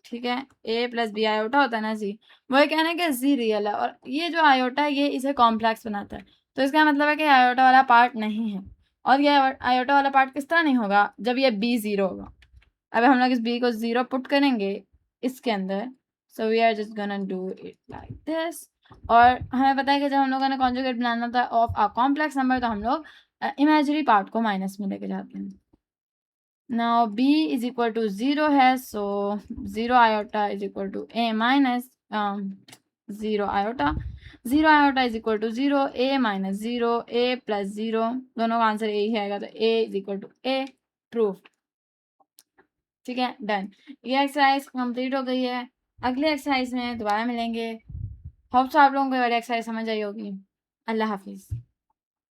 ठीक है, a प्लस बी आयोटा होता है ना जी, वही कहना है कि जी रियल है, और ये जो आयोटा है ये इसे कॉम्प्लेक्स बनाता है, तो इसका मतलब है कि आयोटा वाला पार्ट नहीं है, और ये आयोटा वाला पार्ट किस तरह नहीं होगा, जब ये b 0 होगा। अब हम लोग इस b को 0 पुट करेंगे इसके अंदर, so we are just gonna do it like this, और हमें पता है कि जब हम लोगों ने कॉन्जुगेट बनाना था ऑफ अ कॉम्प्लेक्स नंबर तो हम लोग इमेजिनरी पार्ट को माइनस में लेके जाते हैं। Now b is equal to 0 है, so 0 iota is equal to a minus 0 iota, 0 iota is equal to 0, a minus 0, a plus 0, दोनों का आंसर यही आएगा, तो a is equal to a, proved। ठीक है, डन। ये एक्सरसाइज कंप्लीट हो गई है, अगले एक्सरसाइज में दोबारा मिलेंगे। होप्स आप लोगों को ये वाली एक्सरसाइज समझ आई होगी। अल्लाह हाफिज़।